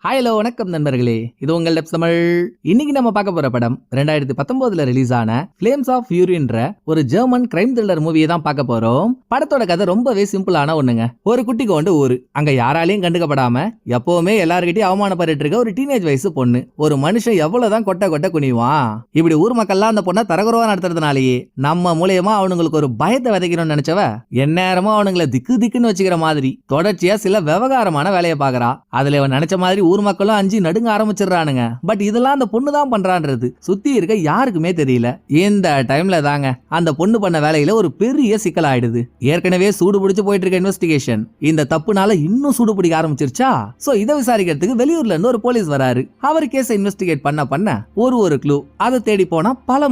Hello வணக்கம் நண்பர்களே, இது உங்கள் டெப்ஸ் தமிழ். இன்னைக்கு நம்ம பார்க்க போற படம் 2019 ரிலீஸ் ஆன ஃபிளேம்ஸ் ஆஃப் ஃபியூரின்ற ஒரு ஜெர்மன் கிரைம் த்ரில்லர் மூவியை தான் பார்க்க போறோம். படத்தோட கதை ரொம்பவே சிம்பிளான ஒண்ணுங்க. ஒரு குட்டி கொண்டு ஊரு, அங்க யாராலையும் கண்டுக்கப்படாம எப்பவுமே எல்லார்கிட்டயும் அவமானப்பட்டு இருக்க ஒரு டீனேஜ் வயசு பொண்ணு. ஒரு மனுஷன் எவ்வளவுதான் கொட்ட கொட்ட குனிவான். இப்படி ஊர் மக்கள்லாம் அந்த பொண்ணை தரகுறவா நடத்துறதுனாலேயே நம்ம மூலியமா அவனுங்களுக்கு ஒரு பயத்தை விதைக்கணும்னு நினைச்சவ எந்நேரமும் அவனுங்களை திக்கு திக்குன்னு வச்சுக்கிற மாதிரி தொடர்ச்சியா சில விவகாரமான வேலையை பாக்குறா. அதுல அவன் நினைச்ச மாதிரி ஊர் மக்களும் அஞ்சு நடுங்க ஆரம்பிச்சிடறானுங்க. பட் இதெல்லாம் அந்த பொண்ணு தான் பண்றான்றது சுத்தி இருக்க யாருக்குமே தெரியல. இந்த டைம்ல தாங்க அந்த பொண்ணு பண்ண வேலையில ஒரு பெரிய சிக்கல் ஆயிடுது. ஏற்கனவே சூடு பிடிச்சு போயிட்டு இருக்க இன்வெஸ்டிகேஷன் இந்த தப்புனால இன்னும் சூடு பிடிக்க ஆரம்பிச்சிருச்சா. சோ இதை விசாரிக்கிறதுக்கு வெளியூர்ல இருந்து ஒரு போலீஸ் வராரு. அவர் கேஸ இன்வெஸ்டிகேட் பண்ண ஒரு க்ளூ அதை தேடி போனா பல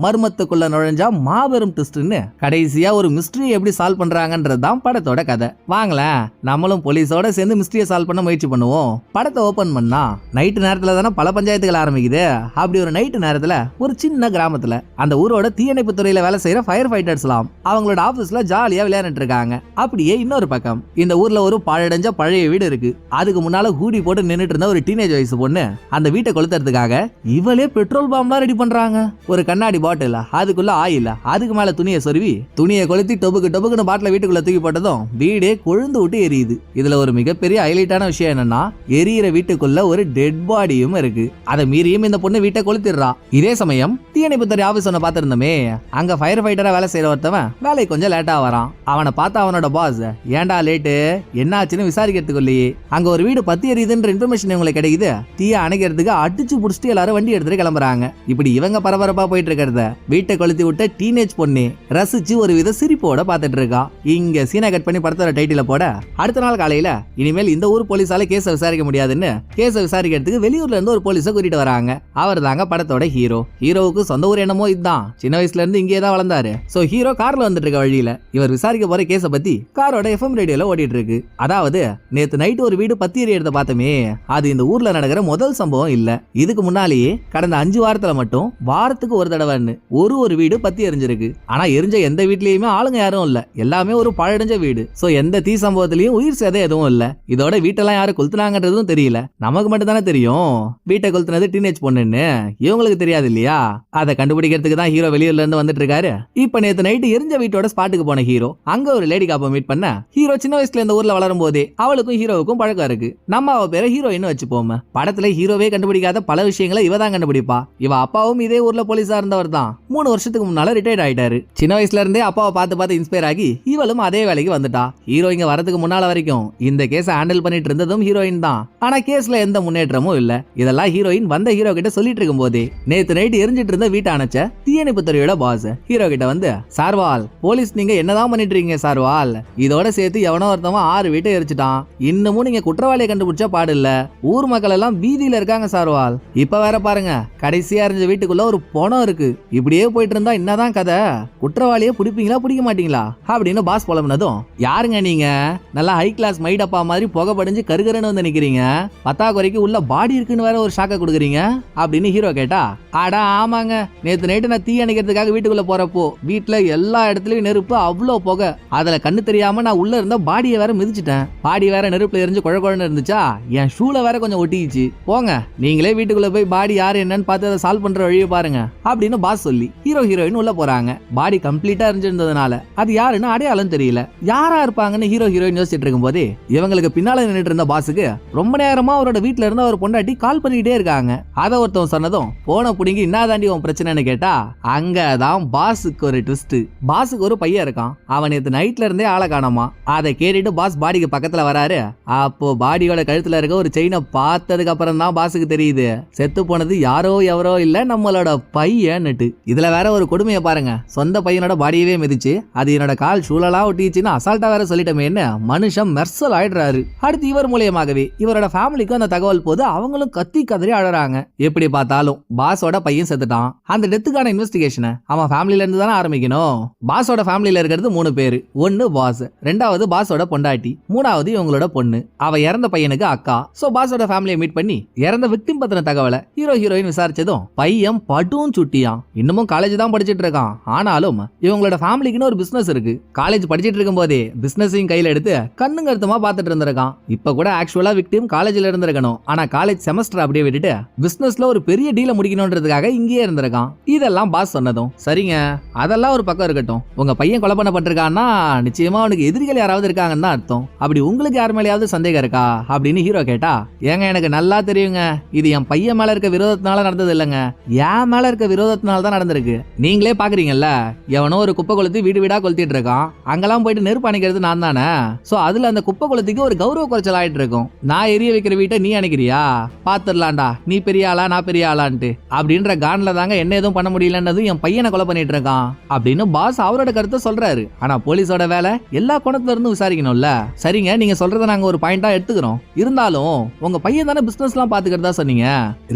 மர்மத்துக்குள்ள நுழைஞ்சா மாபெரும் ட்விஸ்ட்னு கடைசியா ஒரு மிஸ்டரி எப்படி சால்வ் பண்றாங்கன்றதுதான் படத்தோட கதை. வாங்களேன் நம்மளும் போலீஸோட சேர்ந்து மிஸ்டரியை சால்வ் பண்ண முயற்சி பண்ணுவோம். படத்தை ஓபன் பண்ணா நைட்டு நேரத்துல தானே பல பஞ்சாயத்துகள் ஆரம்பிக்குது. அப்படி ஒரு நைட்டு நேரத்துல ஒரு சின்ன கிராமத்துல அந்த ஊரோட தீயணைப்பு துறையில வேலை செய்யற ஃபயர் ஃபைட்டர்ஸ்லாம் அவங்களோட ஆபீஸ்ல ஜாலியா விளையாடிட்டு இருக்காங்க. அப்படியே இன்னொரு பக்கம் இந்த ஊர்ல ஒரு பழடைஞ்ச பழைய வீடு இருக்கு. அதுக்கு முன்னால கூடி போட்டு நின்னுட்டு இருந்த ஒரு டீனேஜ் வயசு பொண்ணு அந்த வீட்டை கொளுத்துறதுக்காக இவளே பெட்ரோல் பாம்லாம் ரெடி பண்றாங்க. ஒரு கண்ணாடி பாட்டில், அதுக்குள்ள ஆயில், அதுக்கு மேல துணியை சொருவி துணியை கொளுத்தி டொபுக்குன்னு பாட்டில வீட்டுக்குள்ள தூக்கி போட்டதும் வீடே கொழுந்து விட்டு எரியுது. இதுல ஒரு மிகப்பெரிய ஹைலைட்டான விஷயம் என்னன்னா எரியிற வீட்டுக்குள்ள ஒரு டெட் பாடியும் இருக்கு. அதை மீறியும் இந்த பொண்ணு வீட்டை கொளுத்திடுறா. இதே சமயம் தீயணைப்புத்துறை ஆபீஸ் ஒன்னு பாத்திருந்தோமே, அங்க ஃபயர் ஃபைட்டரா வேலை செய்யற ஒருத்தவன் வேலை கொஞ்சம் லேட்டா வரான். அவனை பார்த்தா அவனோட பாஸ் ஏன்டா லேட்டு என்னாச்சுன்னு விசாரிக்கிறதுக்குள்ளேயே அங்க ஒரு வீடு பத்தி எரியுதுன்ற இன்ஃபர்மேஷன் இவங்களுக்கு கிடைக்குது. தீய அணைக்கிறதுக்கு அடிச்சு புடிச்சிட்டு எல்லாரும் வண்டி எடுத்துட்டு கிளம்புறாங்க. இப்படி இவங்க பரபரப்பா போயிட்டு இருக்கிறத வீட்டை கொளுத்தி விட்ட டீனேஜ் பொண்ணு ரசிச்சு ஒரு வித சிரிப்போட பாத்துட்டு இருக்கா. இங்க சீனை கட் பண்ணி படத்தோட டைட்டில போட அடுத்த நாள் காலையில இனிமேல் இந்த ஊர் போலீஸால கேஸ விசாரிக்க முடியாதுன்னு கேஸ விசாரிக்கிறதுக்கு வெளியூர்ல இருந்து ஒரு போலீஸை கூட்டிட்டு வராங்க. அவர் தாங்க படத்தோட ஹீரோ. ஹீரோவுக்கு சொந்த ஊர் என்னமோ இதுதான். சின்ன வயசுல இருந்து இங்கே தான் வளர்ந்தாரு. சோ ஹீரோ கார்ல வந்துட்டு இருக்க வழியில இவர் விசாரிக்க போற கேஸ பத்தி காரோட எஃப்எம் ரேடியோல ஓடிட்டு இருக்கு. அதாவது நேத்து நைட் ஒரு வீடு பத்தி எரியறத பார்த்தமே, அது இந்த ஊர்ல நடக்கிற முதல் சம்பவம் இல்ல. இதுக்கு முன்னாலேயே கடந்த 5 வாரத்துல மட்டும் வாரத்துக்கு ஒரு தடவைன்னு ஒரு வீடு பத்தி எரிஞ்சிருக்கு. ஆனா எரிஞ்ச எந்த வீட்லயுமே ஆளுங்க யாரும் இல்ல. எல்லாமே ஒரு பழடைஞ்ச வீடு. சோ எந்த தீ சம்பவத்திலயும் உயிர் சேதம் எதுவும் இல்ல. இதோட வீட்டெல்லாம் யாரு கொளுத்துனாங்கன்றதும் தெரியல. நமக்கு மட்டும் தானே தெரியும் வீட்டை கொளுத்துனது டீனேஜ் பொண்ணுன்னு. இவங்களுக்கு தெரியாது இல்லையா? அதை கண்டுபிடிக்கிறதுக்கு தான் ஹீரோ வெளியூர்ல இருந்து வந்துட்டு இருக்காரு. இப்ப நேத்து நைட்டு எரிஞ்ச வீட்டோட ஸ்பாட்டுக்கு போன ஹீரோ அங்க ஒரு லேடி காப்ப மீட் பண்ண. ஹீரோ சின்ன வயசுல இந்த ஊர்ல வளரும் போதே அவளுக்கும் ஹீரோவுக்கும் பழக்கம் இருக்கு. நம்ம அவ பேரை ஹீரோயின் வச்சுப்போம். படத்துல ஹீரோவே கண்டுபிடிக்காத பல விஷயங்களை இவ தான் கண்டுபிடிப்பா. இவ அப்பாவும் இதே ஊர்ல போலீஸா இருந்தவர் தான். 3 வருஷத்துக்கு முன்னால ரிட்டையர்ட் ஆயிட்டாரு. சின்ன வயசுல இருந்தே அப்பாவை பார்த்து இன்ஸ்பயர் ஆகி இவளும் அதே வேலைக்கு வந்துட்டா. ஹீரோ இங்க வரதுக்கு முன்னால வரைக்கும் இந்த கேஸை ஹேண்டில் பண்ணிட்டு இருந்ததும் ஹீரோயின் தான். ஆனா கேஸ்ல எந்த முன்னேற்றமும் இல்ல. இதெல்லாம் ஹீரோயின் வந்த ஹீரோ கிட்ட சொல்லிட்டு இருக்கும் போதே நேத்து நைட் எரிஞ்சிட்டு இருந்த வீட்டை அணைச்ச தீயணைப்பு துறையோட பாஸ் ஹீரோ கிட்ட வந்து, சார்வால் போலீஸ் நீங்க என்னதான் பண்ணிட்டு இருக்கீங்க சார்வால்? இதோட சேர்த்து எவனோ ஒருத்தவன் 6 வீட்டை எரிச்சிட்டான். இன்னமும் நீங்க குற்றவாளியை கண்டுபிடிச்சா பாடு இல்ல. ஊர் மக்கள் எல்லாம் வீதியில இருக்காங்க சார்வால். இப்ப வேற பாருங்க, கடைசியா எரிஞ்ச வீட்டுக்குள்ள ஒரு பணம் இருக்கு. இப்படியே போயிட்டு இருந்தா என்னதான் கதை? குற்றவாளியை பிடிப்பீங்களா பிடிக்க மாட்டீங்களா அப்படின்னு பாஸ் புலம்புனதும், யாருங்க நீங்க நல்லா ஹை கிளாஸ் மைடப்பா மாதிரி புகை படிஞ்சு கருகருன்னு வந்து நிக்கிறீங்க, பத்தாக்குறைக்கு உள்ள பாடி இருக்குன்னு வேற ஒரு ஷாக்க கொடுக்குறீங்க அப்படின்னு ஹீரோ கேட்டா, அடா ஆமாங்க, நேத்து நைட்டு நான் தீ அணைக்கிறதுக்காக வீட்டுக்குள்ள போறப்போ வீட்டுல எல்லா இடத்துலயும் நெருப்பு, அவ்வளோ புகை. அதுல கண்ணு தெரியாம நான் உள்ள இருந்த பாடியை வேற மிதிச்சிட்டேன். பாடி வேற நெருப்புல எரிஞ்சு குழன்னு இருந்துச்சா, என் ஷூல வேற கொஞ்சம் ஒட்டிச்சு. போங்க நீங்களே வீட்டுக்குள்ள போய் பாடி யாரு என்னன்னு பார்த்து அதை சால்வ் பண்ற வழியை பாருங்க அப்படின்னு பாஸ் சொல்லி ஹீரோயின் உள்ள போறாங்க. பாடி கம்ப்ளீட்டா எரிஞ்சிருந்ததுனால அது யாருன்னு அடையாளம் தெரியல. யாரா இருப்பாங்கன்னு ஹீரோயின் யோசிச்சுட்டு இருக்கும் போதே இவங்களுக்கு பின்னால நின்றுட்டு இருந்த பாஸுக்கு ரொம்ப நேரமா அவரோட வீட்டுல இருந்து அவர் பொண்டாட்டி கால் பண்ணிட்டே இருக்காங்க. அதை ஒருத்தவன் சொன்னதும் போன புடிங்கி இன்னாதாண்டி உன் பிரச்சனைன்னு கேட்டா, அங்கதான் பாஸுக்கு ஒரு ட்விஸ்ட். பாஸுக்கு ஒரு பையன் இருக்கான். அவன் நேத்து நைட்ல இருந்தே ஆளை காணாமா. அதை கேட்டுட்டு பாஸ் பாடிக்கு பக்கத்துல வராரு. அப்போ பாடியோட கழுத்துல இருக்க ஒரு செயினை பார்த்ததுக்கு அப்புறம் தான் பாஸுக்கு தெரியுது செத்து போனது யாரோ எவரோ இல்ல, நம்மளோட பையன்னுட்டு. இதுல வேற ஒரு கொடுமையை பாருங்க, சொந்த பையனோட பாடியவே மிதிச்சு அது என்னோட கால் சூழலா ஒட்டிச்சுன்னு அசால்ட்டா வேற சொல்லிட்டோமேன்னு மனுஷன் மெர்சல் ஆயிடுறாரு. அடுத்து இவர் மூலியமாகவே இவரோட ஃபேமிலிக்கு அந்த தகவல் போது அவங்களும் கத்தி கதறி அழறாங்க. எப்படி பார்த்தாலும் பாஸோட பையன் செத்துட்டான். அந்த டெத்துக்கான இன்வெஸ்டிகேஷனை அவன் ஃபேமிலில இருந்து தானே ஆரம்பிக்கணும். பாஸோட ஃபேமிலில இருக்கிறது 3 பேரு. ஒன்னு பாஸ், ரெண்டாவது பாஸோட பொண்டாட்டி, மூணாவது இவங்களோட பொண்ணு. அவ இறந்த பையனுக்கு அக்கா. சோ பாஸோட ஃபேமிலியை மீட் பண்ணி இறந்த விக்டிம் பத்தின தகவலை ஹீரோயின் விசாரிச்சதும் பையன் பட்டும் சுட்டியான். இன்னமும் காலேஜ் தான் படிச்சிட்டு இருக்கான். ஆனாலும் இவங்களோட ஃபேமிலிக்குன்னு ஒரு பிசினஸ் இருக்கு. காலேஜ் படிச்சிட்டு இருக்கும் போதே பிசினஸையும் கையில எடுத்து கண்ணுங்க அர்த்தமா பாத்துட்டு இருந்திருக்கான். இப்ப கூட ஆக்சுவலா விக்டிம் காலேஜ் காலேஜ்ல இருந்திருக்கணும். ஆனா காலேஜ் செமஸ்டர் அப்படியே விட்டுட்டு பிசினஸ்ல ஒரு பெரிய டீல முடிக்கணும்ன்றதுக்காக இங்கேயே இருந்திருக்கான். இதெல்லாம் பாஸ் சொன்னதும் சரிங்க, அதெல்லாம் ஒரு பக்கம் இருக்கட்டும். உங்க பையன் கொலை பண்ணப்பட்டிருக்கான்னா நிச்சயமா அவனுக்கு எதிரிகள் யாராவது இருக்காங்கன்னு தான் அர்த்தம். அப்படி உங்களுக்கு யார் மேலேயாவது சந்தேகம் இருக்கா அப்படின்னு ஹீரோ கேட்டா, ஏங்க எனக்கு நல்லா தெரியுங்க, இது என் பையன் மேல இருக்க விரோதத்தினால நடந்தது இல்லைங்க, என் மேல இருக்க விரோதத்தினால தான் நடந்திருக்கு. நீங்களே பாக்குறீங்கல்ல, எவனோ ஒரு குப்பை கொளுத்தி வீடு வீடா கொளுத்திட்டு இருக்கான், அங்கெல்லாம் போயிட்டு நெருப்பு அணைக்கிறது நான் தானே. சோ அதுல அந்த குப்பை கொளுத்திக்கு ஒரு கௌரவ குறைச்சல் ஆயிட்டு இருக்கும். நான் எரிய வைக்கிற வீட்டை நீ அணைக்கிறியா, பாத்துடலாம்டா, நீ பெரிய ஆளா நான் பெரிய ஆளான்ட்டு அப்படின்ற கான்ல தாங்க என்ன எதுவும் பண்ண முடியலன்னது என் பையனை கொலை பண்ணிட்டு இருக்கான் அப்படின்னு பாஸ் அவரோட கருத்தை சொல்றாரு. ஆனா போலீஸோட வேலை எல்லா கோணத்துல இருந்து விசாரிக்கணும்ல. சரிங்க, நீங்க சொல்றத நாங்க ஒரு பாயிண்டா எடுத்துக்கிறோம். இருந்தாலும் உங்க பையன் தானே பிசினஸ் எல்லாம் பாத்துக்கிறதா சொன்னீங்க.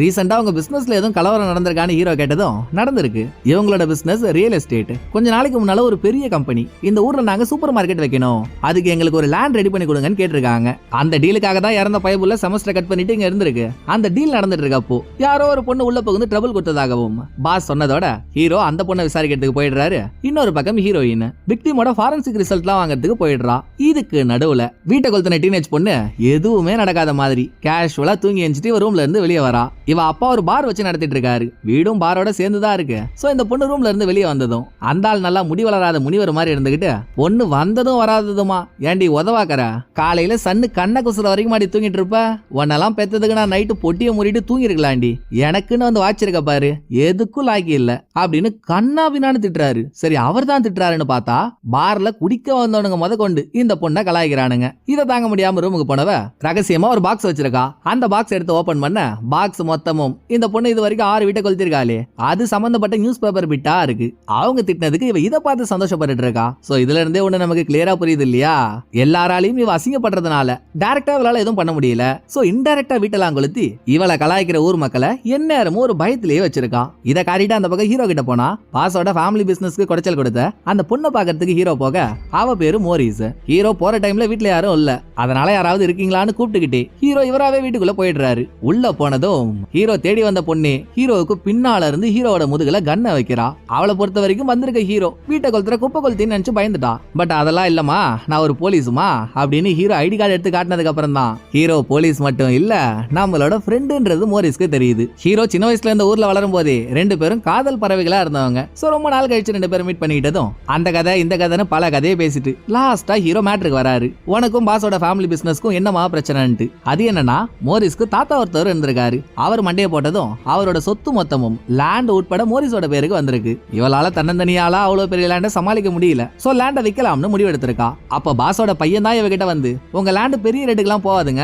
ரீசெண்டா உங்க பிசினஸ்ல எதுவும் கலவரம் நடந்திருக்கான்னு ஹீரோ கேட்டதும் நடந்திருக்கு. இவங்களோட பிசினஸ் ரியல் எஸ்டேட். கொஞ்ச நாளைக்கு முன்னால ஒரு பெரிய கம்பெனி இந்த ஊர்ல நாங்க சூப்பர் மார்க்கெட் வைக்கணும், அதுக்கு எங்களுக்கு ஒரு லேண்ட் ரெடி பண்ணி கொடுங்கன்னு கேட்டிருக்காங்க. அந்த டீலுக்காக தான் இறந்த பயபுள்ள செமஸ்டர் கட் பண்ணிட்டு இங்க இருந்திருக்கு. அந்த டீல் நடந்துட்டு இருக்கப்போ யாரோ ஒரு பொண்ணு உள்ள புகுந்து ட்ரபிள் கொடுத்ததாகவும் பாஸ் சொன்னதோட ஹீரோ அந்த பொண்ணை விசாரிக்கிறதுக்கு போயிடுறாரு. இன்னொரு பக்கம் ஹீரோயின் விக்டிமோட ஃபாரன்சிக் ரிசல்ட்லாம் வாங்குறதுக்கு போயிடுறா. இதுக்கு நடுவுல வீட்டை கொளுத்தின டீனேஜ் பொண்ணு எதுவுமே நடக்காத மாதிரி கேஷுவலா தூங்கி எஞ்சிட்டு ரூம்ல இருந்து வெளியே வரா. இவ அப்பா ஒரு பார் வச்சு நடத்திட்டு இருக்காரு, வீடும் பாரோட சேர்ந்துதான் இருக்கு. சோ இந்த பொண்ணு ரூம்ல இருந்து வெளியே வந்ததும் அந்த ஆள் நல்லா முடி வளராத முனிவர் மாதிரி இருந்துகிட்டு, பொண்ணு வந்ததும் வராததுமா ஏண்டி உதவாக்கற, காலையில சன்னு கண்ண குசுற வரைக்கும் மாடி தூங்கிட்டு இருப்ப, உன்னெல்லாம் பெத்ததுக்கு நான் நைட்டு பொட்டியை மூடிட்டு தூங்கி இருக்கலாண்டி, எனக்குன்னு வந்து வாச்சிருக்க பாரு, எதுக்கும் லாக்கி இல்ல அப்படின்னு கண்ணா பின்னான்னு திட்டுறாரு. சரி அவர் தான் திட்டுறாருன்னு பார்த்தா பார்ல குடிக்க வந்தவனுங்க முத கொண்டு இந்த பொண்ணை கலாய்க்கிறானுங்க. இதை தாங்க முடியாம ரூமுக்கு போனவ ரகசியமா ஒரு பாக்ஸ் வச்சிருக்கா. அந்த பாக்ஸ் எடுத்து ஓபன் பண்ண பாக்ஸ் மொத்தமும் இந்த பொண்ணு இது வரைக்கும் 6 வீட்டை கொளுத்திருக்காளே அது சம்பந்தப்பட்ட நியூஸ் பேப்பர் பிட்டா இருக்கு. அவங்க திட்டினதுக்கு இவ இதை பார்த்து சந்தோஷப்பட்டு இருக்கா. சோ இதுல இருந்தே ஒண்ணு நமக்கு கிளியரா புரியுது இல்லையா, எல்லாராலையும் இவ அசிங்கப்படுறதுனால டைரக்டா இவளால எதுவும் பண்ண முடியல. சோ இன்டைரக்டா வீட்டெல்லாம் கொளுத்தி இவளை கலாய்க்கிற ஊர் மக்களை எந்நேரமும் ஒரு பயத்திலேயே வச்சிருக்கா. இதை காட்டிட்டு அந்த பக்கம் ஹீரோ கிட்ட போனா பாஸோட ஃபேமிலி பிசினஸ்க்கு குடைச்சல் கொடுத்த அந்த பொண்ணை பாக்கிறதுக்கு ஹீரோ போக அவ பேரு மோரிஸ். ஹீரோ போற டைம்ல வீட்டுல யாரும் இல்ல, அதனால யாராவது இருக்கீங்களான்னு கூப்பிட்டுக்கிட்டே ஹீரோ இவராவே வீட்டுக்குள்ள போயிடுறாரு. உள்ள போனதும் ஹீரோ தேடி வந்த பொண்ணு ஹீரோவுக்கு பின்னால இருந்து ஹீரோவோட முதுகுல கண்ணை வைக்கிறா. அவளை பொறுத்த வரைக்கும் வந்திருக்க ஹீரோ வீட்டை கொளுத்துற குப்பை கொளுத்தின்னு நினைச்சு பயந்துட்டா. பட் அதெல்லாம் இல்லமா, நான் ஒரு போலீஸுமா அப்படின்னு ஹீரோ ஐடி கார்டு எடுத்து காட்டினதுக்கு அப்புறம் தான் ஹீரோ போலீஸ் மட்டும் இல்ல நம்மளோட ஃப்ரெண்டுன்றது மோரிஸ்க்கு தெரியுது. ஹீரோ சின்ன வயசுல இந்த ஊர்ல வளரும் போதே 2 பேரும் காதல் பறவைகளா இருந்தவங்க. சோ ரொம்ப நாள் கழிச்சு 2 பேரும் மீட் பண்ணிக்கிட்டதும் அந்த கதை இந்த கதைன்னு பல கதையை பேசிட்டு லாஸ்டா ஹீரோ மேட்ருக்கு வராரு. உனக்கும் பாஸோட ஃபேமிலி பிசினஸ்க்கும் என்னமா பிரச்சனைன்ட்டு. அது என்னன்னா மோரிஸ்க்கு தாத்தா ஒருத்தர் இருந்திருக்காரு. அவர் மண்டைய போட்டதும் அவரோட சொத்து மொத்தமும் லேண்ட் உட்பட மோரிஸோட பேருக்கு வந்திருக்கு. இவளால தன்னந்தனியால அவ்வளவு பெரிய லேண்டை சமாளிக்க முடியல. சோ லேண்டை விற்கலாம்னு முடிவு எடுத்திருக்கா. அப்ப பாஸோட பையன் தான் இவகிட்ட வந்து, உங்க லேண்ட் பெரிய ரேட்டுக்கெல்லாம் போகாதுங்க,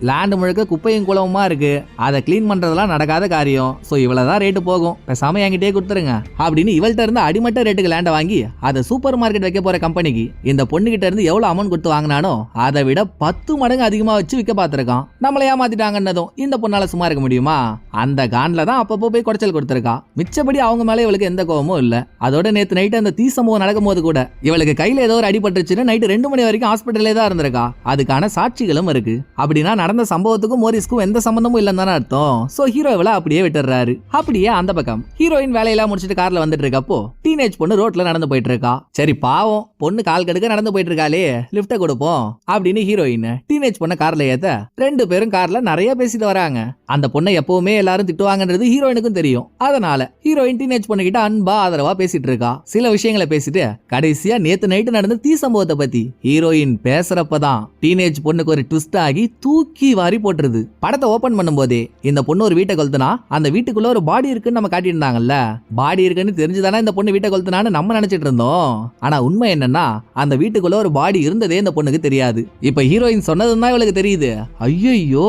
லேண்ட் முழுக்க குப்பையும் குளமுமா இருக்கு, அதை கிளீன் பண்றதெல்லாம் நடக்காத காரியம், சோ இவ்வளவுதான் ரேட்டு போகும், பேசாம என்கிட்டே கொடுத்துருங்க அப்படின்னு இவள்கிட்ட இருந்து அடிமட்ட ரேட்டுக்கு லேண்டை வாங்கி அதை சூப்பர் மார்க்கெட் வைக்க போற கம்பெனிக்கு இந்த பொண்ணுகிட்ட இருந்து எவ்வளவு அமௌண்ட் கொடுத்து வாங்கினானோ அதை விட 10 மடங்கு அதிகமா வச்சு விற்க பார்த்திருக்கான். நம்மள ஏமாத்திட்டாங்கன்னதும் இந்த பொண்ணால சும்மா இருக்க முடியுமா, அந்த கான்ல தான் அப்பப்போ போய் குடைச்சல் கொடுத்திருக்கா. மிச்சபடி அவங்க மேல இவளுக்கு எந்த கோபமும் இல்ல. அதோட நேத்து நைட்டு அந்த தீ சம்பவம் நடக்கும் போது கூட இவளுக்கு கையில ஏதோ ஒரு அடிபட்டுச்சுன்னு நைட்டு 2 மணி வரைக்கும் ஹாஸ்பிட்டலே தான் இருந்திருக்கா. அதுக்கான சாட்சிகளும் இருக்கு. அப்படின்னா நடந்த சம்பவத்துக்கும் மோரிஸ்க்கும் எந்த சம்பந்தமும் இல்லைன்னு தானே அர்த்தம். சோ ஹீரோ இவளை அப்படியே விட்டுறாரு. அப்படியே அந்த பக்கம் ஹீரோயின் வேலையெல்லாம் முடிச்சிட்டு கார்ல வந்துட்டு இருக்கப்போ டீனேஜ் பொண்ணு ரோட்ல நடந்து போயிட்டு இருக்கா. சரி பாவம் பொண்ணு கால் கடுக்க நடந்து போயிட்டு இருக்காளே, லிப்ட கொடுப்போம் அப்படின்னு ஹீரோயின் டீனேஜ் பொண்ண கார்ல ஏத்த 2 பேரும் கார்ல நிறைய பேசிட்டு வராங்க. அந்த பொண்ணை எப்பவுமே எல்லாரும் திட்டுவாங்கன்றது ஹீரோயினுக்கும் தெரியும். அதனால ஹீரோயின் டீனேஜ் பொண்ணு கிட்ட அன்பா ஆதரவா பேசிட்டு இருக்கா. சில விஷயங்களை பேசிட்டு கடைசியா நேத்து நைட்டு நடந்த தீ சம்பவத்தை பத்தி ஹீரோயின் பேசுறப்பதான் டீனேஜ் பொண்ணுக்கு ஒரு ட்விஸ்ட் ஆகி தூக்கி வாரி போட்டுருது. படத்தை ஓபன் பண்ணும் போதே இந்த பொண்ணு ஒரு வீட்டை கொளுத்துனா அந்த வீட்டுக்குள்ள ஒரு பாடி இருக்குன்னு நம்ம காட்டியிருந்தாங்கல்ல, பாடி இருக்குன்னு தெரிஞ்சுதானே இந்த பொண்ணு வீட்டை கொளுத்துனான்னு நம்ம நினைச்சிட்டு இருந்தோம். ஆனா உண்மை என்னன்னா அந்த வீட்டுக்குள்ள ஒரு பாடி இருந்ததே இந்த பொண்ணுக்கு தெரியாது. இப்ப ஹீரோயின் சொன்னதுதான் இவளுக்கு தெரியுது. ஐயோ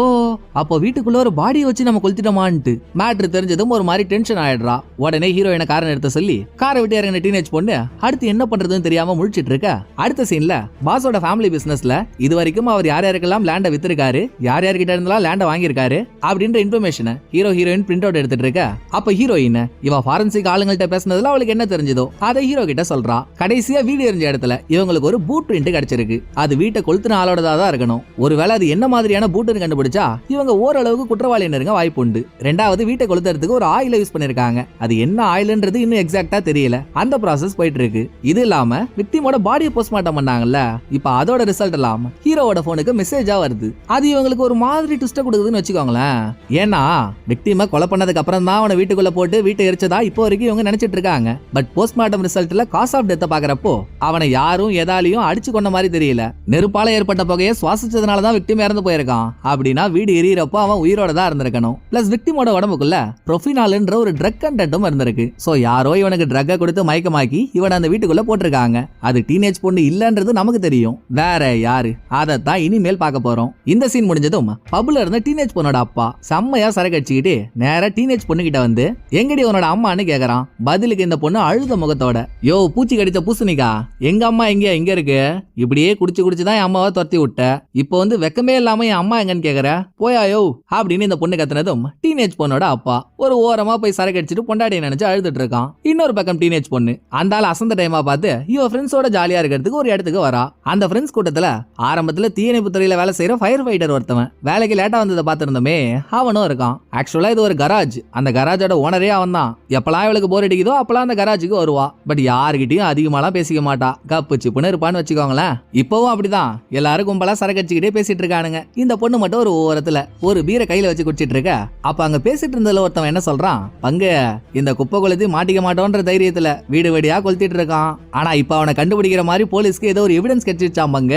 அப்போ வீட்டுக்குள்ள ஒரு பாடியை வச்சு நம்ம கொளுத்திட்டோமான்ட்டு மேட்ரு தெரிஞ்சதும் ஒரு மாதிரி டென்ஷன் ஆயிடுறா. உடனே ஹீரோயினை காரணம் எடுத்து சொல்லி காரை விட்டு இறங்கின டீனேஜ் பொண்ணு அடுத்து என்ன பண்றதுன்னு தெரியாம முழிச்சிட்டு இருக்க. அடுத்த சீன்ல பாஸோட ஃபேமிலி பிசினஸ்ல இது வரைக்கும் அவர் யார் யாருக்கெல்லாம் லேண்ட வித்திருக்காரு, யார் யார்கிட்ட இருந்தெல்லாம் லேண்ட வாங்கியிருக்காரு அப்படின்ற இன்ஃபர்மேஷனை ஹீரோயின் பிரிண்ட் அவுட் எடுத்துட்டு இருக்க. அப்ப ஹீரோயின் இவ ஃபாரன்சிக் ஆளுங்கள்ட்ட பேசினதுல அவளுக்கு என்ன தெரிஞ்சதோ அதை ஹீரோ கிட்ட சொல்றா. கடைசியா வீடு எரிஞ்ச இடத்துல இவங்களுக்கு ஒரு பூட் பிரிண்ட் கிடைச்சிருக்கு. அது வீட்டை கொளுத்தின ஆளோடதா தான் இருக்கணும். ஒருவேளை அது என்ன மாதிரியான பூட்டுன்னு கண்டுபிடிச்சா இவங்க ஓரளவுக்கு குற்றவாளி நெருங்க வாய்ப்பு உண்டு. ரெண்டாவது வீட்டை கொளுத்துறதுக்கு ஒரு ஆயில யூஸ் பண்ணிருக்காங்க. அது என்ன ஆயில்ன்றது இன்னும் எக்ஸாக்ட்டா தெரியல. அந்த ப்ராசஸ் போயிட்டு இருக்கு. இது இல்லாம விக்டிமோட பாடியை போஸ்ட்மார்ட்டம் பண்ணாங்கல்ல, இப்ப அதோட ரிசல்ட் இல்லாம ஹீரோவோட போனுக்கு மெசேஜா வருது. அது இவங்க இவங்களுக்கு ஒரு மாதிரி ட்விஸ்ட் கொடுக்குதுன்னு வச்சுக்கோங்களேன். ஏன்னா விக்டிமை கொலை பண்ணதுக்கு அப்புறம் தான் அவனை வீட்டுக்குள்ள போட்டு வீட்டை எரிச்சதா இப்போ வரைக்கும் இவங்க நினைச்சிட்டு இருக்காங்க. பட் போஸ்ட்மார்ட்டம் ரிசல்ட்ல காஸ் ஆஃப் டெத்தை பாக்குறப்போ அவனை யாரும் எதாலையும் அடிச்சு கொண்ட மாதிரி தெரியல. நெருப்பால ஏற்பட்ட புகையை சுவாசிச்சதுனால தான் விக்டிம் இறந்து போயிருக்கான். அப்படின்னா வீடு எரியறப்போ அவன் உயிரோட தான் இருந்திருக்கணும். பிளஸ் விக்டிமோட உடம்புக்குள்ள ப்ரோஃபினால்ன்ற ஒரு ட்ரக் கண்டென்ட்டும் இருந்திருக்கு. சோ யாரோ இவனுக்கு ட்ரக்கை கொடுத்து மயக்கமாக்கி இவனை அந்த வீட்டுக்குள்ள போட்டிருக்காங்க. அது டீனேஜ் பொண்ணு இல்லன்றது நமக்கு தெரியும். வேற யாரு அதைத்தான் இனிமேல் பார்க்க போறோம். இந்த சீன் முடிஞ்சதும் பப்ல இருந்த டீனேஜ் பொண்ணோட அப்பா செம்மையா சரக்கு அடிச்சுக்கிட்டு நேரா டீனேஜ் பொண்ணு கிட்ட வந்து எங்கடி உன்னோட அம்மான்னு கேக்குறான். பதிலுக்கு இந்த பொண்ணு அழுத முகத்தோட, யோ பூச்சி கடிச்ச பூசணிக்கா, எங்க அம்மா எங்க இருக்கு? இப்படியே குடிச்சு குடிச்சுதான் என் அம்மாவை துரத்தி விட்ட. இப்போ வந்து வெக்கமே இல்லாம என் அம்மா எங்கன்னு கேக்குற, போயாயோ அப்படின்னு இந்த பொண்ணு கத்துனதும் டீனேஜ் பொண்ணோட அப்பா ஒரு ஓரமா போய் சரக்கு அடிச்சுட்டு பொண்டாடியை நினைச்சு அழுதுட்டு இருக்கான். இன்னொரு பக்கம் டீனேஜ் பொண்ணு அந்த ஆள் அசந்த டைமா பார்த்து இவ ஃப்ரெண்ட்ஸோட ஜாலியா இருக்கிறதுக்கு ஒரு இடத்துக்கு வரா. அந்த ஃப்ரெண்ட்ஸ் கூட்டத்துல ஆரம்பத்துல தீயணைப்பு துறையில வேலை செய்யற ஃபயர் ஃபைட்டர் ஒருத்தவன் வேலைக்கு லேட்டா வந்ததை பார்த்திருந்தோமே அவனும் இருக்கான். ஆக்சுவலா இது ஒரு கராஜ். அந்த கராஜோட ஓனரே அவன் தான். எப்பெல்லாம் இவளுக்கு போர் அடிக்குதோ அப்பெல்லாம் அந்த கராஜுக்கு வருவா. பட் யாருகிட்டயும் அதிகமாலாம் பேசிக்க மாட்டா. கப்பு சிப்புன்னு இருப்பான்னு வச்சுக்கோங்களேன். இப்பவும் அப்படிதான் எல்லாரும் கும்பலா சரக்கடிச்சுக்கிட்டே பேசிட்டு இருக்கானுங்க. இந்த பொண்ணு மட்டும் ஒரு ஓரத்துல ஒரு பீரை கையில வச்சு குடிச்சிட்டு இருக்க. அப்ப அங்க பேசிட்டு இருந்ததுல ஒருத்தவன் என்ன சொல்றான், பங்கு இந்த குப்பை கொளுத்தி மாட்டிக்க மாட்டோன்ற தைரியத்துல வீடு வீடியா கொளுத்திட்டு இருக்கான். ஆனா இப்ப அவனை கண்டுபிடிக்கிற மாதிரி போலீஸ்க்கு ஏதோ ஒரு எவிடன்ஸ் கிடைச்சிருச்சாம் பங்க.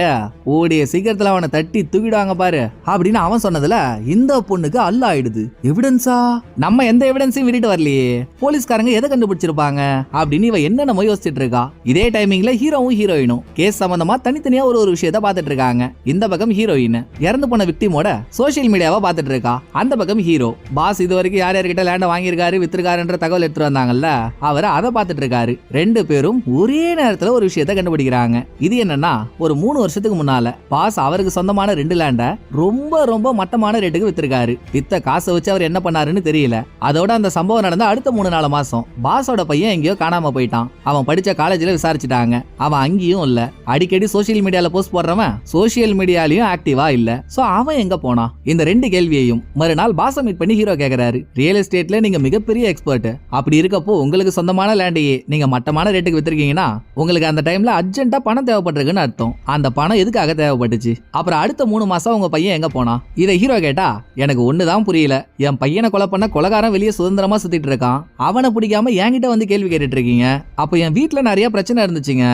ஓடிய சீக்கிரத்துல அவனை தட்டி தூக்கிடுவாங்க பாரு அப்படின்னு அவன் சொன்னதுல இந்த பொண்ணுக்கு அல்ல ஆயிடுது. எவிடன்ஸா? நம்ம எந்த எவிடன்ஸையும் விட்டுட்டு வரலையே, போலீஸ்காரங்க எதை கண்டுபிடிச்சிருப்பாங்க அப்படின்னு இவ என்னென்னமோ யோசிச்சுட்டு இருக்கா. இதே டைமிங்ல ஹீரோவும் ஹீரோயினும் கேஸ் சம்பந்தமா தனித்தனியா ஒரு விஷயத்த பாத்துட்டு இருக்காங்க. இந்த பக்கம் ஹீரோயின் இறந்து போன விக்டிமோட சோசியல் மீடியாவை பாத்துட்டு இருக்கா. அந்த பக்கம் ஹீரோ பாஸ் இது வரைக்கும் யார் யார்கிட்ட லேண்ட வாங்கியிருக்காரு வித்திருக்காருன்ற தகவல் எடுத்துட்டு வந்தாங்கல்ல, அவர் அதை பாத்துட்டு இருக்காரு. ரெண்டு பேரும் ஒரே நேரத்துல ஒரு விஷயத்த கண்டுபிடிக்கிறாங்க. இது என்னன்னா ஒரு 3 வருஷத்துக்கு முன்னால பாஸ் அவருக்கு சொந்தமான 2 லேண்ட ரொம்ப ரொம்ப மட்டமான ரேட்டுக்கு வித்திருக்காரு. வித்த காசை வச்சு அவர் என்ன பண்ணாருன்னு தெரியல. அதோட அந்த சம்பவம் நடந்த அடுத்த 3-4 மாசம் பாஸோட பையன் எங்கேயோ காணாம போயிட்டான். அவன் படிச்ச காலேஜ்ல விசாரிச்சுட்டாங்க. அவன் அங்கேயும் இல்ல. அடிக்கடி சோசியல் மீடியால போஸ்ட் போடுறவன் சோசியல் மீடியாலயும் ஆக்டிவா இல்ல. சோ அவன் எங்க போனா? இந்த 2 கேள்வியையும் மறுநாள் பாஸ மீட் பண்ணி ஹீரோ கேக்குறாரு. ரியல் எஸ்டேட்ல நீங்க மிகப்பெரிய எக்ஸ்பர்ட். அப்படி இருக்கப்போ உங்களுக்கு சொந்தமான லேண்டையே நீங்க மட்டமான ரேட்டுக்கு வித்திருக்கீங்கன்னா உங்களுக்கு அந்த டைம்ல அர்ஜென்ட்டா பணம் தேவைப்பட்டிருக்குன்னு அர்த்தம். அந்த பணம் எதுக்காக தேவைப்பட்டுச்சு? அப்புறம் அடுத்த 3 மாசம் உங்க பையன் எங்க போனா? இதை ஹீரோ கேட்டா எனக்கு ஒண்ணுதான் புரியல. என் பையனை கொலை பண்ண கொலைகாரன் வெளியே சுதந்திரமா சுத்திட்டு இருக்கான். அவனை பிடிக்காம என்கிட்ட வந்து கேள்வி கேட்டுட்டு இருக்கீங்க. அப்ப என் வீட்டுல நிறைய பிரச்சனை இருந்துச்சுங்க.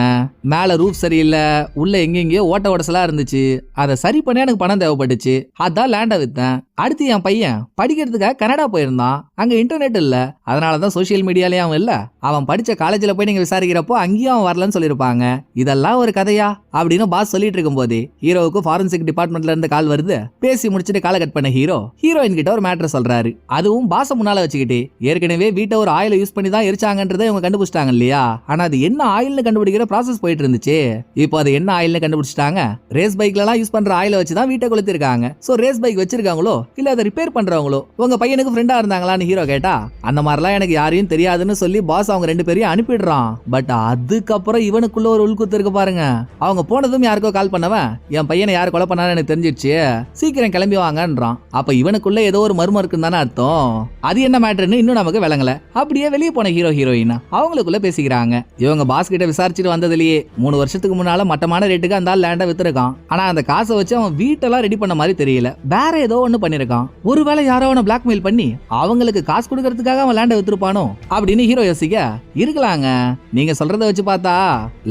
மேல ரூஃப் சரியில்லை, உள்ள எங்கெங்கயோ ஓட்ட உடசலா இருந்துச்சு. அதை சரி பண்ண எனக்கு பணம் தேவைப்பட்டுச்சு. அதான் லேண்ட வித்தேன். அடுத்து என் பையன் படிக்கிறதுக்காக கனடா போயிருந்தான். அங்க இன்டர்நெட் இல்ல. அதனாலதான் சோசியல் மீடியாலயும் அவன் இல்ல. அவன் படிச்ச காலேஜ்ல போய் நீங்க விசாரிக்கிறப்போ அங்கேயும் அவன் வரலன்னு சொல்லிருப்பாங்க. இதெல்லாம் ஒரு கதையா அப்படின்னு பாஸ் சொல்லிட்டு இருக்கும் போதே ஹீரோவுக்கு ஃபாரன்சிக் டிபார்ட்மெண்ட்ல இருந்து கால் வருது. பேசி முடிச்சுட்டு காலை கட் பண்ண ஹீரோயின் கிட்ட ஒரு மேட்டர் சொல்றாரு. அதுவும் பாச முன்னால வச்சுக்கிட்டு ஏற்கனவே வீட்டை ஒரு ஆயில யூஸ் பண்ணி தான் எரிச்சாங்கன்றதை இவங்க கண்டுபிடிச்சிட்டாங்க இல்லையா? ஆனா அது என்ன ஆயில்னு கண்டுபிடிக்கிற ப்ராசஸ் போயிட்டு இருந்துச்சு. இப்போ அது என்ன ஆயில்னு கண்டுபிடிச்சிட்டாங்க. ரேஸ் பைக்ல எல்லாம் யூஸ் பண்ற ஆயில வச்சுதான் வீட்டை கொளுத்திருக்காங்க. சோ ரேஸ் பைக் வச்சிருக்காங்களோ இல்ல அதை ரிப்பேர் பண்றவங்களோ உங்க பையனுக்கு ஃப்ரெண்டா இருந்தாங்களான்னு ஹீரோ கேட்டா அந்த மாதிரிலாம் எனக்கு யாரையும் தெரியாதுன்னு சொல்லி பாஸ் அவங்க 2 பேரையும் அனுப்பிடுறான். பட் அதுக்கப்புறம் இவனுக்குள்ள ஒரு உள்குத்து இருக்கு பாருங்க. அவங்க போனதும் யாருக்கோ கால் பண்ணவன் என் பையனை யாரு கொலை பண்ணான்னு எனக்கு தெரிஞ்சிடுச்சு, சீக்கிரம் கிளம்பி வாங்கன்றான். அப்ப இவனுக்குள்ள ஏதோ ஒரு மர்மம் இருக்குன்னு தானே அர்த்தம். அது என்ன மேட்டர்னு இன்னும் நமக்கு விளங்கல. அப்படியே வெளியே போன ஹீரோயின் அவங்களுக்குள்ள பேசிக்கிறாங்க. இவங்க பாஸ் கிட்ட விசாரிச்சுட்டு வந்ததுலயே 3 வருஷத்துக்கு முன்னால மட்டமான ரேட்டுக்கு அந்த லேண்ட வித்துருக்கான். ஆனா அந்த காசை வச்சு அவன் வீட்டெல்லாம் ரெடி பண்ண மாதிரி தெரியல. வேற ஏதோ ஒண்ணு பண்ணிருக்கான். ஒருவேளை யாரோ அவனை பிளாக்மெயில் பண்ணி அவங்களுக்கு காசு கொடுக்கறதுக்காக அவன் லேண்ட வித்துருப்பானோ அப்படின்னு ஹீரோ யோசிக்க இருக்கலாங்க. நீங்க சொல்றத வச்சு பார்த்தா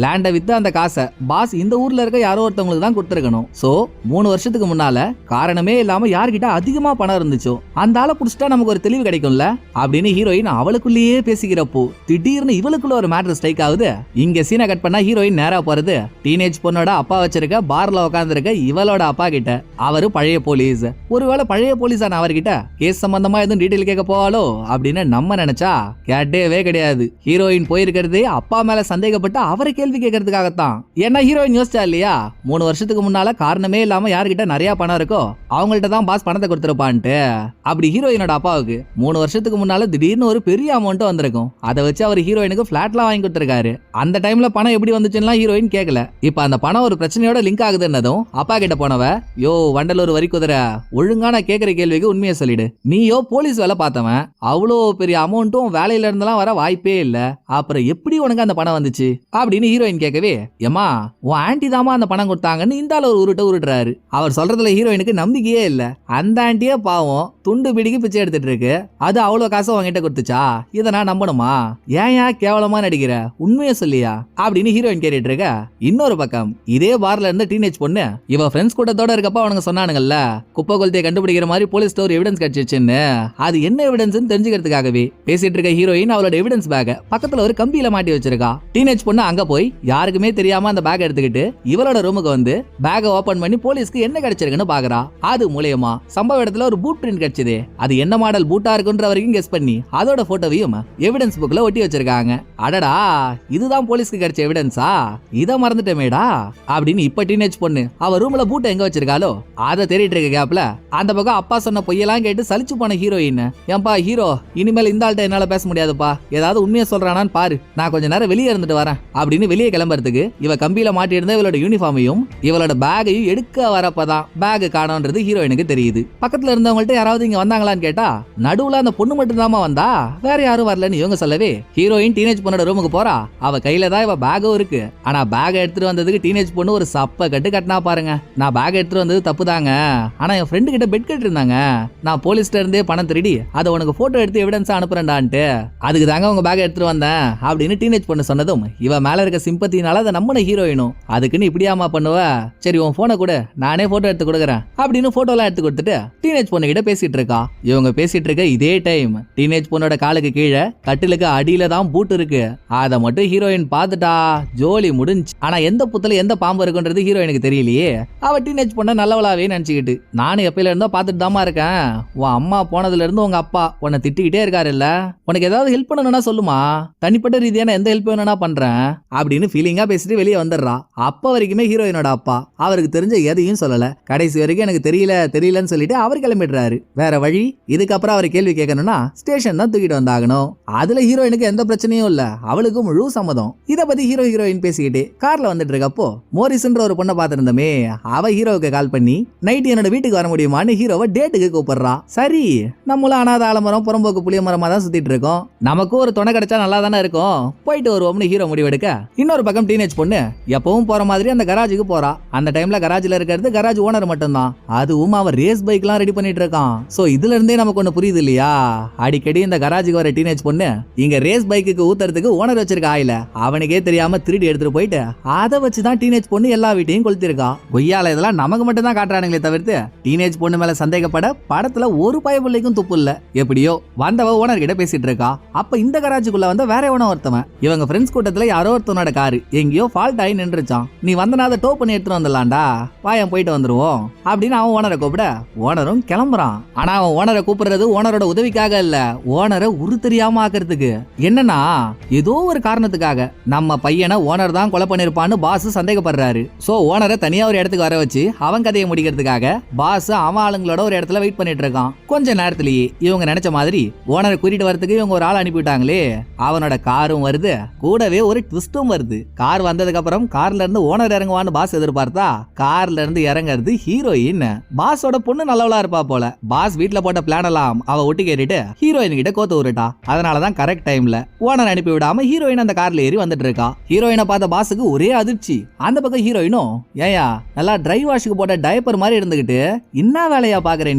லேண்ட வித்து அந்த காசை பாஸ் இந்த ஊர்ல இருக்க யாரோ ஒருத்தவங்களுக்கு தான் கொடுத்துருக்கணும். சோ 3 வருஷத்துக்கு முன்னால காரணமே இல்லாம யார்கிட்ட அதிகமா பணம் இருந்துச்சோ அந்த ஆளை புடிச்சிட்டா நமக்கு ஒரு தெளிவு கிடைக்கும்ல அப்படின்னு ஹீரோயின் அவளுக்குள்ளேயே பேசிக்கிறப்போ திடீர்னு இவளுக்குள்ள ஒரு மேட்டர் ஸ்ட்ரைக் ஆகுது. இங்க சீனை கட் பண்ணா ஹீரோயின் நேரா போறது டீனேஜ் பொண்ணோட அப்பா வச்சிருக்க பார்ல உட்கார்ந்துருக்க இவளோட அப்பா கிட்ட. அவரு பழைய போலீஸ். ஒருவேளை பழைய போலீஸான அவர்கிட்ட கேஸ் சம்பந்தமா எதுவும் டீடைல் கேட்க போவாளோ அப்படின்னு நம்ம நினைச்சா கேட்டவே கிடையாது. ஹீரோயின் போயிருக்கிறதே அப்பா மேல சந்தேகப்பட்டு அவரை கேள்வி கேட்கறதுக்காகத்தான். ஏன்னா ஹீரோயின் யோசிச்சா இல்லையா 3 வருஷத்துக்கு முன்னால காரணமே இல்லாம யார்கிட்ட நிறைய பணம் இருக்கோ அவங்கள்ட்ட தான் பாஸ் பணத்தை கொடுத்துருப்பான்ட்டு. அப்படி ஹீரோயினோட அப்பாவுக்கு 3 வருஷத்துக்கு முன்னால திடீர்னு ஒரு பெரிய அமௌண்ட் வந்திருக்கும். அதை வச்சு அவர் ஹீரோயினுக்கு பிளாட்லாம் வாங்கி கொடுத்திருக்காரு. அந்த டைம்ல பணம் எப்படி வந்துச்சுன்னா ஹீரோயின் கேட்கல. இப்ப அந்த பணம் ஒரு பிரச்சனையோட லிங்க் ஆகுதுன்னதும் அப்பா கிட்ட போனவ யோ வண்டலூர் வரி குதிரை ஒழுங்கான கேட்கிற கேள்விக்கு உண்மையை சொல்லிடு. நீயோ போலீஸ் வேலை பார்த்தவன், அவ்வளோ பெரிய அமௌண்ட்டும் வேலையில இருந்தெல்லாம் வர வாய்ப்பே இல்ல. அப்புறம் எப்படி உனக்கு அந்த பணம் வந்துச்சு அப்படின்னு ஹீரோயின் கேட்கவே ஏமா உன் ஆன்டி தாமா அந்த பணம் கொடுத்தாங்கன்னு இந்த ஒரு உருட்டுறாரு. அவர் சொல்றதுல ஹீரோயினுக்கு நம்பிக்கையே இல்ல. அந்த ஆண்டியே பாவம் துண்டு பிடிக்கு பிச்சை எடுத்துட்டு இருக்கு. அது அவ்வளவு காசு உங்ககிட்ட கொடுத்துச்சா? இதை நான் நம்பணுமா? ஏன் கேவலமா நடிக்கிற? உண்மையை சொல்லியா அப்படின்னு ஹீரோயின் கேட்டுட்டு இருக்க. இன்னொரு பக்கம் இதே பார்ல இருந்து டீனேஜ் பொண்ணு இவ ஃப்ரெண்ட்ஸ் கூட்டத்தோட இருக்கப்ப அவனுங்க சொன்னானுங்கல்ல, குப்பை கொளுத்தியை கண்டுபிடிக்கிற மாதிரி போலீஸ் ஒரு எவிடன்ஸ் கிடைச்சிச்சுன்னு. அது என்ன எவிடன்ஸ் தெரிஞ்சுக்கிறதுக்காகவே பேசிட்டு இருக்க ஹீரோயின் அவளோட எவிடன்ஸ் பேக் பக்கத்துல ஒரு கம்பியில மாட்டி வச்சிருக்கா. டீனேஜ் பொண்ணு அங்க போய் யாருக்குமே தெரியாம அந்த பேக் எடுத்துக்கிட்டு இவளோட ரூமுக்கு வந்து பேக் ஓபன் பண்ணி போலீஸ்க்கு என்ன கிடைச்சிருக்குன்னு பாக்குறா. அது மூலமா சம்பவ இடத்துல ஒரு பூட் பிரிண்ட் கிடைச்சது. அது என்ன மாடல் பூட்டா இருக்குன்ற வரைக்கும் கெஸ் பண்ணி அதோட போட்டோவையும் எவிடன்ஸ் புக்ல ஒட்டி வச்சிருக்காங்க. அடடா, இதுதான் போலீஸ்க்கு கிடைச்ச எவிடன்ஸா? இத மறந்துட்டேமேடா அப்படின்னு இப்ப டீனேஜ் பொண்ணு அவ ரூம்ல பூட்டை எங்க வச்சிருக்காளோ அதை தேடிட்டு இருக்க கேப்ல அந்த பக்கம் அப்பா சொன்ன பொய்யெல்லாம் கேட்டு சலிச்சு போன ஹீரோயின், ஏன்பா ஹீரோ, இனிமேல் இந்த ஆள்கிட்ட என்னால பேச முடியாதுப்பா, ஏதாவது உண்மையை சொல்றானான்னு பாரு, நான் கொஞ்ச நேரம் வெளியே இருந்துட்டு வரேன் அப்படின்னு வெளியே கிளம்புறதுக்கு இவ கம்பியில மாட்டி இருந்த இவளோட யூனிஃபார்மையும் இவளோட பேகையும் எடுக்க வரப்பதான் பேக் காணோன்றது ஹீரோயினுக்கு தெரியுது. பக்கத்துல இருந்தவங்கள்ட்ட யாராவது இங்க வந்தாங்களான்னு கேட்டா நடுவுல அந்த பொண்ணு மட்டும் தாமா வந்தா, வேற யாரும் வரலன்னு இவங்க சொல்லவே ஹீரோயின் டீனேஜ் பொண்ணோட ரூமுக்கு போறா. அவ கையில தான் இவ பேகும் இருக்கு. ஆனா பேக் எடுத்துட்டு வந்ததுக்கு டீனேஜ் பொண்ணு ஒரு சப்ப கட்டு கட்டினா பாருங்க. நான் பேக் எடுத்துட்டு வந்தது தப்பு தாங்க, ஆனா என் ஃப்ரெண்டு கிட்ட பெட் கட்டு இருந்தாங்க, நான் போலீஸ்ல இருந்தே பணம் திருடி அதை உனக்கு போட்டோ எடுத்து எவிடன்ஸா அனுப்புறேன்டான்ட்டு அதுக்கு தாங்க உங்க பேக் எடுத்துட்டு வந்தேன் அப்படின்னு டீனேஜ் பொண்ணு சொன்னதும் இவ மேல இருக்க சிம்பத்தினால அதை நம்பின ஹீரோயினும், அதுக்குன்னு இப்படியாமா பண்ணுவ, சரி உன் போனை கூட நானே போட்டோ எடுத்து கொடுக்குறேன் அப்படின்னு போட்டோலாம் எடுத்து கொடுத்துட்டு டீனேஜ் பொண்ணு கிட்ட பேசிட்டு இருக்கா. இவங்க பேசிட்டு இருக்க இதே டைம் டீனேஜ் பொண்ணோட காலுக்கு கீழே கட்டிலுக்கு அடியில தான் பூட் இருக்கு. அதை மட்டும் ஹீரோயின் பார்த்துட்டா ஜோலி முடிஞ்சு. ஆனா எந்த புத்துல எந்த பாம்பு இருக்குன்றது ஹீரோயினுக்கு தெரியலையே. அவ டீனேஜ் பொண்ண நல்லவளாவே நினைச்சுக்கிட்டு, நானும் எப்பயில இருந்தோ பார்த்துட்டு தாமா இருக்கேன், உன் அம்மா போனதுல இருந்து உங்க அப்பா உன்னை திட்டிக்கிட்டே இருக்காரு இல்ல, உனக்கு ஏதாவது ஹெல்ப் பண்ணணும்னா சொல்லுமா, தனிப்பட்ட ரீதியான எந்த ஹெல்ப் வேணும்னா பண்றேன் அப்படின்னு ஃபீலிங்கா பேசிட்டு வெளியே வந்துடுறா. அப்ப வரைக்குமே ஹீரோயினோட அப்பா அவருக்கு தெரிஞ்ச எதையும் சொல்லல. கடைசி வரைக்கும் எனக்கு தெரியலன்னு சொல்லிட்டு அவர் கிளம்பிடுறாரு. வேற வழி, இதுக்கப்புறம் அவர் கேள்வி கேட்கணும்னா ஸ்டேஷன் தான் தூக்கிட்டு வந்தாகணும். அதுல ஹீரோயினுக்கு எந்த பிரச்சனையும் இல்ல, அவளுக்கு முழு சம்மதம். இத பத்தி ஹீரோயின் பேசிக்கிட்டே கார்ல வந்துட்டு இருக்கப்போ மோரிஸ்ன்ற ஒரு பொண்ணை பார்த்திருந்தமே, அவ ஹீரோவுக்கு கால் பண்ணி நைட் என்னோட வீட்டுக்கு வர முடியுமான்னு ஹீரோவை டேட்டுக்கு கூப்பிடுறா. சரி, நம்மளும் அனாத ஆலமரம் புறம்போக்கு புளிய மரமா தான் சுத்திட்டு இருக்கோம், நமக்கும் ஒரு துணை கிடைச்சா நல்லா தானே இருக்கும், போயிட்டு வருவோம்னு ஹீரோ முடிவெடுக்க இன்னொரு பக்கம் டீனேஜ் பொண்ணு எப்பவும் போற மாதிரி அந்த கராஜுக்கு போறா. அந்த டைம்ல கராஜ்ல இருக்கிறது கராஜ் ஓனர் மட்டும்தான். அதுவும் அவன் ரேஸ் பைக்லாம் ரெடி பண்ணிட்டு இருக்கான். சோ இதுல இருந்தே நமக்கு ஒண்ணு புரியுது இல்லையா, அடிக்கடி இந்த கராஜுக்கு வர டீனேஜ் பொண்ணு இங்க ரேஸ் பைக்குக்கு ஊத்துறதுக்கு ஓனர் வச்சிருக்க ஆயில அவனுக்கே தெரியாம திருடி எடுத்துட்டு போயிட்டு அதை வச்சுதான் டீனேஜ் பொண்ணு எல்லா வீட்டையும் கொளுத்திருக்கா. கொய்யால இதெல்லாம் நமக்கு மட்டும் தான் காட்டுறானுங்களே தவிர்த்து டீனேஜ் பொண்ணு மேல சந்தேகப்பட படத்துல ஒரு பயபிள்ளைக்கும் துப்பு இல்ல. எப்படியோ வந்தவ ஓனர் கிட்ட பேசிட்டு இருக்கா. அப்ப இந்த கராஜுக்குள்ள வந்த வேற எவனோ ஒருத்தவன் இவங்க ஃப்ரெண்ட்ஸ் கூட்டத்துல யாரோ ஒருத்தனோட காரு எங்கேயோ ஃபால்ட் ஆகி நின்றுச்சான். நீ வந்தனா அதை டோ பண்ணி எடுத்துட்டு வந்துடலாம்டா, வாயம் போயிட்டு வந்துருவோம் அப்படின்னு அவன் ஓனரை கூப்பிட ஓனரும் கிளம்புறான். ஆனா அவன் ஓனரை கூப்பிடுறது ஓனரோட உதவிக்காக இல்ல, ஓனரை உரு தெரியாம ஆக்குறதுக்கு. என்னன்னா ஏதோ ஒரு காரணத்துக்காக நம்ம பையனை ஓனர் தான் கொலை பண்ணிருப்பான்னு பாஸ் சந்தேகப்படுறாரு. சோ ஓனரை தனியா ஒரு இடத்துக்கு வர வச்சு அவன் கதையை முடிக்கிறதுக்காக பாஸ் அவன் ஆளுங்களோட ஒரு இடத்துல வெயிட் பண்ணிட்டு இருக்கான். கொஞ்ச நேரத்திலேயே இவங்க நினைச்ச மாதிரி ஓனரை கூட்டிட்டு வரதுக்கு இவங்க ஒரு ஆள் அனுப்பிவிட்டாங்களே, அவனோட காரும் வருது, கூடவே ஒரு ட்விஸ்டும் வருது. கார் வந்ததுக்கு அப்புறம் கார்ல இருந்து ஓனர் இறங்குவான்னு பாஸ் எதிர்பார்த்தா கார்ல இருந்து இறங்குறது ஹீரோயின். பாஸோட பொண்ணு நல்லவளா இருப்பா போல. பாஸ் வீட்ல போட்ட பிளான் எல்லாம் அவ ஒட்டி கேட்டுட்டு ஹீரோயின் கிட்ட கோத்து விட்டுட்டா. அதனாலதான் கரெக்ட் டைம்ல ஓனர் அனுப்பி விடாம ஹீரோயின் அந்த கார்ல ஏறி வந்துட்டு இருக்கா. ஹீரோயினை பார்த்த பாஸுக்கு ஒரே அதிர்ச்சி. அந்த பக்கம் ஹீரோயினும், ஏயா நல்லா ட்ரை வாஷுக்கு போட்ட டயப்பர் மாதிரி இருந்துகிட்டு என்ன வேலையா பாக்குற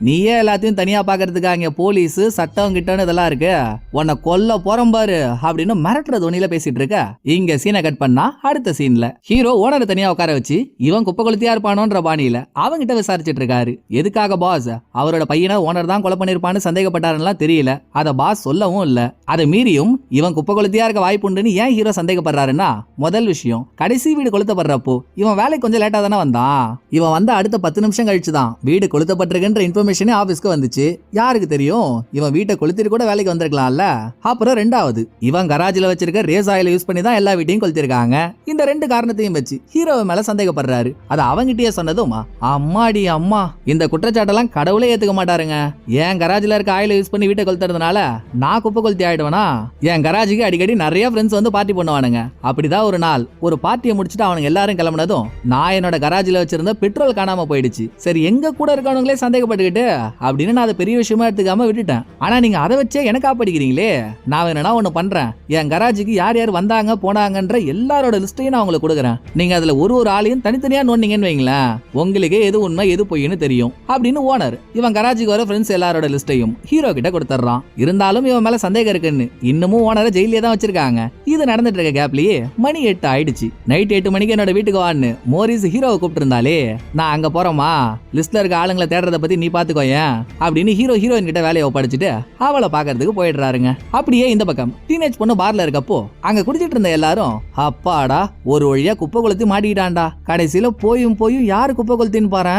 நீயே எல்லாத்தையும் தனியா பாக்குறதுக்கு அங்க போலீஸ் சட்டம் கிட்டன்னு இதெல்லாம் இருக்கு, உன்னை கொல்ல போறோம் பாரு அப்படின்னு மிரட்டுற துணியில பேசிட்டு இருக்க. இங்க சீனை கட் பண்ணா அடுத்த சீன்ல ஹீரோ ஓனரை தனியா உட்கார வச்சு இவன் குப்பை கொளுத்தியா இருப்பானோன்ற பாணியில அவங்கிட்ட விசாரிச்சிட்டு இருக்காரு. எதுக்காக பாஸ் அவரோட பையனை ஓனர் தான் கொலை பண்ணிருப்பான்னு சந்தேகப்பட்டாருலாம் தெரியல, அத பாஸ் சொல்லவும் இல்ல. அதை மீறியும் இவன் குப்பை கொளுத்தியா இருக்க வாய்ப்புண்டுன்னு ஏன் ஹீரோ சந்தேகப்படுறாருன்னா, முதல் விஷயம் கடைசி வீடு கொளுத்தப்படுறப்போ இவன் வேலைக்கு கொஞ்சம் லேட்டா தானே வந்தான். இவன் வந்த அடுத்த 10 நிமிஷம் கழிச்சு தான் வீடு கொளுத்தப்பட்டிருக்குன்ற இன்ஃபர்மேஷனே ஆபீஸ்க்கு வந்துச்சு. யாருக்கு தெரியும், இவன் வீட்டை கொளுத்திட்டு கூட வேலைக்கு வந்திருக்கலாம்ல. அப்புறம் ரெண்டாவது, இவன் கராஜ்ல வச்சிருக்க ரேஸ் ஆயில யூஸ் பண்ணி தான் எல்லா வீட்டையும் கொளுத்திருக்காங்க. இந்த ரெண்டு காரணத்தையும் வச்சு ஹீரோ மேல சந்தேகப்படுறாரு. அது அவங்கிட்டயே சொன்னதும், அம்மாடி அம்மா, இந்த குற்றச்சாட்டெல்லாம் கடவுளே ஏத்துக்க மாட்டாருங்க. என் கராஜ்ல இருக்க ஆயில யூஸ் பண்ணி வீட்டை கொளுத்துறதுனால நான் குப்பை கொளுத்தி ஆயிடுவேனா? என் கராஜுக்கு அடிக்கடி நிறைய ஃப்ரெண்ட்ஸ் வந்து பார்ட்டி பண்ணுவானுங்க. அப்படிதான் ஒரு நாள் ஒரு பார்ட்டியை முடிச்சுட்டு அவனுங்க எல்லாரும் கிளம்பினதும் நான் என்னோட கராஜ்ல வச்சிருந்த பெட்ரோல் காணாம போயிடுச்சு. சரி எங்க கூட இருக்கவங்களே சந்தேகப்பட்டுக்கிட்டு அப்படின்னு நான் அதை பெரிய விஷயமா எடுத்துக்காம விட்டுட்டேன். ஆனா நீங்க அதை வச்சே எனக்கு காப்பாடிக்கிறீங்களே. நான் வேணும்னா ஒண்ணு பண்றேன், என் கராஜுக்கு யார் யார் வந்தாங்க போனாங்கன்ற எல்லாரோட லிஸ்டையும் நான் உங்களுக்கு கொடுக்குறேன். நீங்க அதுல ஒரு ஆளையும் தனித்தனியா நோண்டிங்கன்னு வைங்களேன், உங்க எங்களுக்கே எது உண்மை எது பொய்ன்னு தெரியும் அப்படின்னு ஓனர் இவன் கராச்சிக்கு வர ஃப்ரெண்ட்ஸ் எல்லாரோட லிஸ்டையும் ஹீரோ கிட்ட கொடுத்துறான். இருந்தாலும் இவன் மேல சந்தேகம் இருக்குன்னு இன்னமும் ஓனரை ஜெயிலே தான் வச்சிருக்காங்க. இது நடந்துட்டு இருக்க கேப்லயே மணி 8 ஆயிடுச்சு. நைட் 8 மணிக்கு என்னோட வீட்டுக்கு வான்னு மோரிஸ் ஹீரோவை கூப்பிட்டு இருந்தாலே, நான் அங்க போறோமா, லிஸ்ட்ல இருக்க ஆளுங்களை தேடுறத பத்தி நீ பாத்துக்கோயேன் அப்படின்னு ஹீரோயின் கிட்ட வேலையை ஒப்படைச்சிட்டு அவளை பாக்குறதுக்கு போயிடுறாருங்க. அப்படியே இந்த பக்கம் டீனேஜ் பொண்ணு பார்ல இருக்கப்போ அங்க குடிச்சிட்டு இருந்த எல்லாரும், அப்பாடா ஒரு வழியா குப்பை கொளுத்தி மாட்டிக்கிட்டான்டா, கடைசியில போயும் யாரு குப்பை கொளுத்தின்னு பாரு,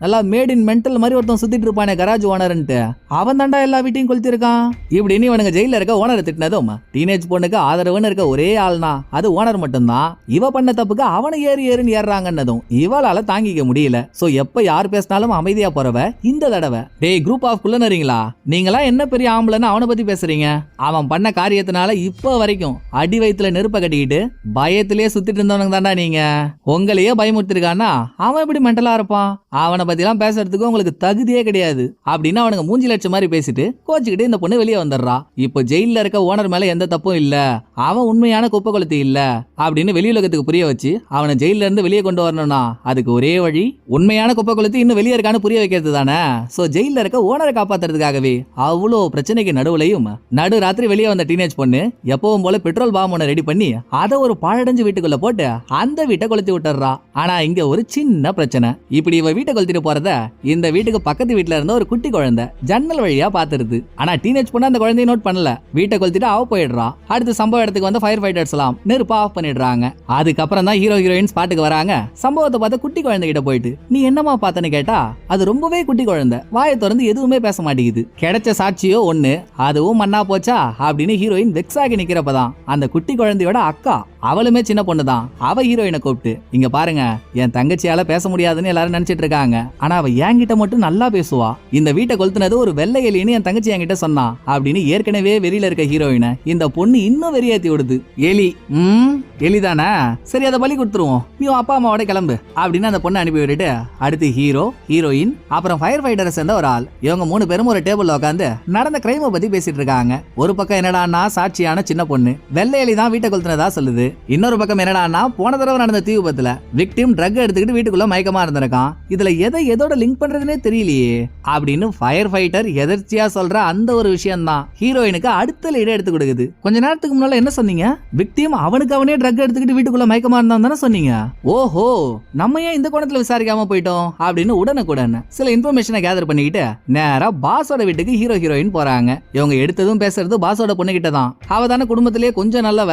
நல்லா மேட் இன் மென்டல் மாதிரி ஒருத்தன் சுத்திட்டு இருப்பானே கராஜ் ஓனர்ன்ட்டு, அவன் தாண்டா எல்லா வீட்டையும் கொளுத்தி இருக்கான் இப்படின்னு இவனுங்க ஜெயில இருக்க ஓனரை திட்டினதும் டீனேஜ் பொண்ணுக்கு ஆதரவுன்னு இருக்க ஒரே ஆள்னா அது ஓனர் மட்டும்தான். இவ பண்ண தப்புக்கு அவனை ஏறுன்னு ஏறாங்கன்னதும் இவளால தாங்கிக்க முடியல. சோ எப்ப யார் பேசினாலும் அமைதியா போறவ இந்த தடவை, டேய் குரூப் ஆஃப் குள்ளனறீங்களா, நீங்களா என்ன பெரிய ஆம்பளைன்னு அவனை பத்தி பேசுறீங்க, அவன் பண்ண காரியத்தினால இப்ப வரைக்கும் அடி வயித்துல நெருப்ப கட்டிக்கிட்டு பயத்திலேயே சுத்திட்டு இருந்தவனுங்க தாண்டா நீங்க, உங்களையே பயமுறுத்திருக்கானா அவன் எப்படி மென்டலா இருப்பான், அவனை பத்தி எல்லாம் பேசுறதுக்கு உங்களுக்கு தகுதியே கிடையாது அப்படின்னு அவனுக்கு மூஞ்சி லட்சம் மாதிரி பேசிட்டு கோச்சுக்கிட்டு இந்த பொண்ணு வெளியே வந்துடுறா. இப்போ ஜெயில இருக்க ஓனர் மேல எந்த தப்பும் இல்ல, அவன் உண்மையான குப்பை கொளுத்தி இல்ல அப்படின்னு வெளியுலகத்துக்கு புரிய வச்சு அவனை ஜெயில இருந்து வெளியே கொண்டு வரணும்னா அதுக்கு ஒரே வழி உண்மையான குப்பை கொளுத்தி இன்னும் வெளியே இருக்கான்னு புரிய வைக்கிறது தானே. சோ ஜெயில இருக்க ஓனரை காப்பாத்துறதுக்காகவே அவ்வளோ பிரச்சனைக்கு நடுவுலையும் நடு ராத்திரி வெளியே வந்த டீனேஜ் பொண்ணு எப்பவும் போல பெட்ரோல் பாம் ஒன்று ரெடி பண்ணி அதை ஒரு பாழடைஞ்சு வீட்டுக்குள்ள போட்டு அந்த வீட்டை கொளுத்தி விட்டுறா. ஆனா இங்க ஒரு சின்ன பிரச்சனை. இப்படி இவ வீட்டை கொளுத்திட்டு போறத இந்த வீட்டுக்கு பக்கத்து வீட்டுல இருந்த ஒரு குட்டி குழந்தை ஜன்னல் வழியா பாத்துருது. ஆனா டீனேஜ் பொண்ணு அந்த குழந்தைய நோட் பண்ணல. வீட்டை கொளுத்திட்டு அவ போயிடுறா. அடுத்து சம்பவ இடத்துக்கு வந்து ஃபயர் ஃபைட்டர்ஸ் எல்லாம் நெருப்பா ஆஃப் பண்ணிடுறாங்க. அதுக்கப்புறம் தான் ஹீரோயின் ஸ்பாட்டுக்கு வராங்க. சம்பவத்தை பார்த்து குட்டி குழந்தை கிட்ட போயிட்டு நீ என்னமா பார்த்தன்னு கேட்டா அது ரொம்பவே குட்டி குழந்தை, வாயை திறந்து எதுவுமே பேச மாட்டேங்குது. கிடைச்ச சாட்சியோ ஒண்ணு, அதுவும் மண்ணா போச்சா அப்படின்னு ஹீரோயின் வெக்ஸாகி நிக்கிறப்பதான் அந்த குட்டி குழந்தையோட அக்கா, அவளுமே சின்ன பொண்ணுதான், அவ ஹீரோயினை கூப்பிட்டு இங்க பாருங்க, என் தங்கச்சியால பேச முடியாதுன்னு எல்லாரும் நினைச்சிட்டு இருக்காங்க, ஆனா அவ என்கிட்ட மட்டும் நல்லா பேசுவா, இந்த வீட்டை கொளுத்துனது ஒரு வெள்ளை எலின்னு என் தங்கச்சி என்கிட்ட சொன்னா அப்படின்னு ஏற்கனவே வெறியில இருக்க ஹீரோயினை இந்த பொண்ணு இன்னும் வெறியேத்தி விடுது. எலி எலிதானே, சரி அதை பலி கொடுத்துருவோம், நீ அப்பா அம்மாவோட கிளம்பு அப்படின்னு அந்த பொண்ணை அனுப்பி விட்டுட்டு அடுத்து ஹீரோ ஹீரோயின் அப்புறம் ஃபயர் ஃபைட்டரை சேர்ந்த ஒரு ஆள், இவங்க 3 பேரும் ஒரு டேபிள்ல உட்காந்து நடந்த கிரைமை பத்தி பேசிட்டு இருக்காங்க. ஒரு பக்கம் என்னடான்னா சாட்சியான சின்ன பொண்ணு வெள்ளை எலி தான் வீட்டை கொளுத்துனதா சொல்லுது. இன்னொரு பக்கம் என்னடான்னா போன தடவை நடந்த தீ விபத்துல விக்டிம் ட்ரக் எடுத்துக்கிட்டு வீட்டுக்குள்ள மயக்கமா இருந்திருக்கான், இதுல எதோட லிங்க் பண்றதுனே தெரியலையே அப்படின்னு ஃபயர் ஃபைட்டர் எதர்ச்சியா சொல்ற அந்த ஒரு விஷயம் தான் ஹீரோயினுக்கு அடுத்த லீட எடுத்து கொடுக்குது. கொஞ்ச நேரத்துக்கு முன்னால என்ன சொன்னீங்க, விக்டிம் அவனுக்கு அவனே ட்ரக் எடுத்துக்கிட்டு வீட்டுக்குள்ள மயக்கமா இருந்தான் தானே சொன்னீங்க, ஓஹோ நம்ம ஏன் இந்த கோணத்துல விசாரிக்காம போயிட்டோம் அப்படின்னு உடனுக்குடன் சில இன்ஃபர்மேஷனை கேதர் பண்ணிக்கிட்டு நேரா பாஸோட வீட்டுக்கு ஹீரோயின் போறாங்க. இவங்க எடுத்ததும் பேசுறது பாஸோட பொண்ணு கிட்ட தான். அவ தானே குடும்பத்திலேயே கொஞ்சம் நல்லவ,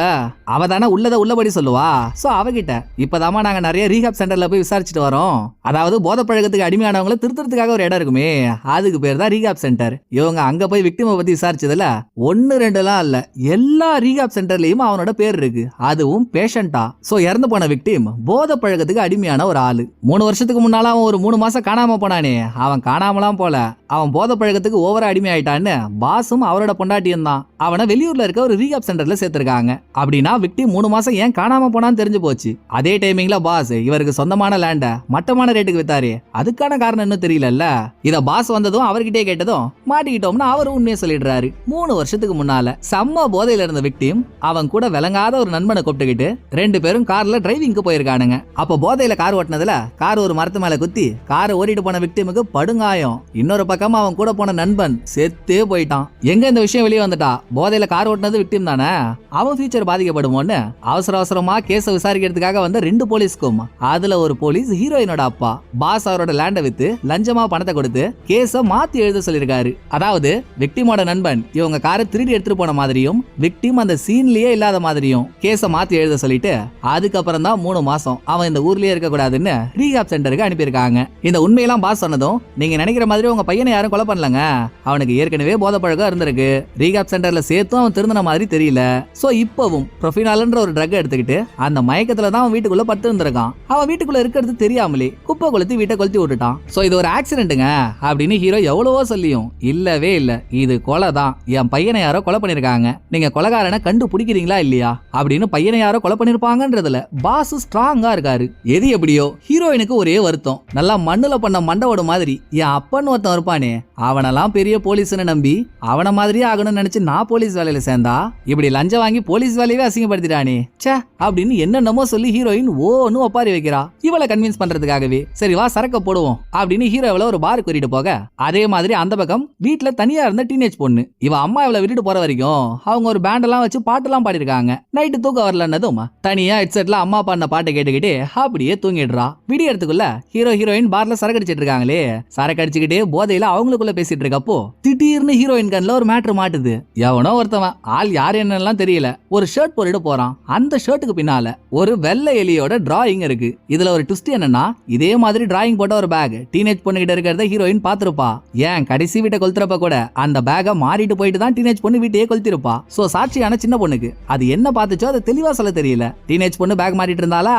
அவ தானே உள்ளத உள்ளபடி சொல்லுவா. சோ அவகிட்ட இப்பதாமா நாங்க நிறைய ரீஹாப் சென்டர்ல போய் விசாரிச்சுட்டு வரோம், அதாவது போதை பழக்கத்துக்கு அடிமையானவங்களை திருத்துறதுக்காக ஒரு இடம் இருக்குமே அதுக்கு பேர் தான் ரீஹாப் சென்டர். இவங்க அங்க போய் விக்டிமை பத்தி விசாரிச்சதுல 1-2 இல்ல எல்லா ரீஹாப் சென்டர்லயும் அவனோட பேர் இருக்கு, அதுவும் பேஷண்டா. சோ இறந்து போன விக்டிம் போதை பழக்கத்துக்கு அடிமையான ஒரு ஆளு. 3 வருஷத்துக்கு முன்னால அவன் ஒரு 3 மாசம் காணாம போனானே, அவன் காணாமலாம் போல, அவன் போதை பழக்கத்துக்கு ஓவரா அடிமை ஆயிட்டான்னு பாஸும் அவரோட பொண்டாட்டியும் தான் அவனை வெளியூர்ல இருக்க ஒரு ரீஹாப் சென்டர்ல சேர்த்திருக்காங்க. அப்படின்னா விக்டிம் 3 மாசம் ஏன் காணாம போனான்னு தெரிஞ்சு போச்சு. அதே டைமிங்ல பாஸ் இவருக்கு சொந்தமான லேண்ட மட்டமான ரேட்டுக்கு வித்தாரு, அதுக்கான காரணம் இன்னும் தெரியல. இத பாஸ் வந்ததும் அவர்கிட்டே கேட்டதும் மாட்டிக்கிட்டோம்னு அவரும் உண்மையை சொல்லிடுறாரு. 3 வருஷத்துக்கு முன்னால செம்ம போதையில இருந்த விக்டிம் அவன் கூட விளங்காத ஒரு நண்பனை கூப்பிட்டுக்கிட்டு 2 பேரும் கார்ல டிரைவிங்க்கு போயிருக்கானுங்க. அப்ப போதையில கார் ஓட்டினதுல கார் ஒரு மரத்து மேல குத்தி கார் ஓடிட்டு போன விக்டிமுக்கு படுங்காயம். இன்னொரு பக்கம் அவன் கூட போன நண்பன் செத்தே போயிட்டான். எங்க இந்த விஷயம் வெளியே வந்துட்டா, போதையில கார் ஓட்டினது விக்டிம் தானே, அவன் ஃபியூச்சர் பாதிக்கப்படுமோன்னு அவசரமா கேஸ விசாரிக்கிறதுக்காக வந்த 2 போலீஸ்க்கும் அதுல ஒரு போலீஸ் ஹீரோயினோட அப்பா பாஸ் அவரோட லேண்ட வித்து லஞ்சமா பணத்தை கொடுத்து கேஸ மாத்தி எழுத சொல்லிருக்காரு. அதாவது விக்டிமோட நண்பன் இவங்க காரை திருடி எடுத்துட்டு போன மாதிரியும் விக்டிம் அந்த சீன்லயே இல்லாத மாதிரியும் கேஸ மாத்தி எழுத சொல்லிட்டு அதுக்கப்புறம் தான் 3 மாசம் அவன் இந்த ஊர்லயே இருக்க கூடாதுன்னு ரீஹாப் சென்டருக்கு அனுப்பியிருக்காங்க. இந்த உண்மையெல்லாம் பாஸ் சொன்னதும் நீங்க நினைக்கிற மாதிரி உங்க பையனை யாரும் கொலை பண்ணலங்க, அவனுக்கு ஏற்கனவே போதை பழக்கம் இருந்திருக்கு, ரீஹாப் சென்டர்ல சேர்த்தும் அவன் திருந்தின மாதிரி தெரியல. சோ இப்பவும் ப்ரொஃபினால்ன்ற ஒரு ட்ரக் எடுத்துக்கிட்டு அந்த மயக்கத்துல தான் அவன் வீட்டுக்குள்ள பட்டு இருந்திருக்கான். அவன் வீட்டுக்குள்ள இருக்கிறது தெரியாமலே குப்பை கொளுத்தி வீட்டை கொளுத்தி விட்டுட்டான். சோ இது ஒரு ஆக்சிடென்ட்டுங்க அப்படின்னு ஹீரோ எவ்வளவோ சொல்லியும் இல்லவே இல்ல, இது கொலை தான், என் பையனை யாரோ கொலை பண்ணிருக்காங்க, நீங்க கொலைகாரனை கண்டுபிடிக்கிறீங்களா இல்லையா அப்படின்னு பையனை யாரோ கொலை பண்ணிருப்பாங்கன்றதுல பாஸ் ஸ்ட்ராங்கா இருக்காரு. எது எப்படியோ ஹீரோயினுக்கு ஒரே வருத்தம், நல்லா மண்ணுல பண்ண மண்டவோட மாதிரி என் அப்பன்னு ஒருத்தன் இருப்பானே அவனெல்லாம் பெரிய போலீஸ்னு நம்பி அவன மாதிரியே ஆகணும்னு நினைச்சு நான் போலீஸ் வேலையில சேர்ந்தா இப்படி லஞ்சம் வாங்கி போலீஸ் வேலையவே அசிங்கப்படுத்திட்டானே ச்சே அப்படின்னு என்னென்னமோ சொல்லி ஹீரோயின் ஓன்னு ஒப்பாரி வைக்கிறா. இவளை கன்வின்ஸ் பண்றதுக்காகவே இயல்பாகவே. சரி வா சரக்க போடுவோம் அப்படின்னு ஹீரோவில ஒரு பார் கூட்டிட்டு போக, அதே மாதிரி அந்த பக்கம் வீட்டுல தனியா இருந்த டீனேஜ் பொண்ணு இவ அம்மா இவளை விட்டுட்டு போற வரைக்கும் அவங்க ஒரு பேண்ட் எல்லாம் வச்சு பாட்டு எல்லாம் பாடிருக்காங்க. நைட்டு தூக்கம் வரலன்னதும் தனியா ஹெட்செட்ல அம்மா பாடின பாட்டை கேட்டுக்கிட்டே அப்படியே தூங்கிடுறா. விடியறதுக்குள்ள ஹீரோ ஹீரோயின் பார்ல சரக்கு அடிச்சிட்டு இருக்காங்களே, சரக்கு அடிச்சுக்கிட்டே போதையில அவங்களுக்குள்ள பேசிட்டு இருக்கப்போ திடீர்னு ஹீரோயின் கண்ணுல ஒரு மேட்ரு மாட்டுது. எவனோ ஒருத்தவன் ஆள் யாரு என்னன்னு தெரியல ஒரு ஷர்ட் போட்டுட்டு போறான். அந்த ஷர்ட்டுக்கு பின்னால ஒரு வெள்ளை எலியோட டிராயிங் இருக்கு. இதுல ஒரு ட்விஸ்ட் என்னன்னா, இதே மாதிரி டிராயிங் போட்ட ஒரு பேக் டீனேஜ் பொண்ணு கிட்ட இருக்கிறத ஹீரோயின் பாத்துருப்பா. ஏன் கடைசி வீட்டை கொளுத்துறப்ப கூட அந்த பேக மாறிட்டு போயிட்டு தான் டீனேஜ் பொண்ணு வீட்டையே கொளுத்திருப்பா. சோ சாட்சியான சின்ன பொண்ணுக்கு அது என்ன பாத்துச்சோ அது தெளிவா சொல்ல தெரியல. டீனேஜ் பொண்ணு பேக் மாறிட்டு இருந்தாலா,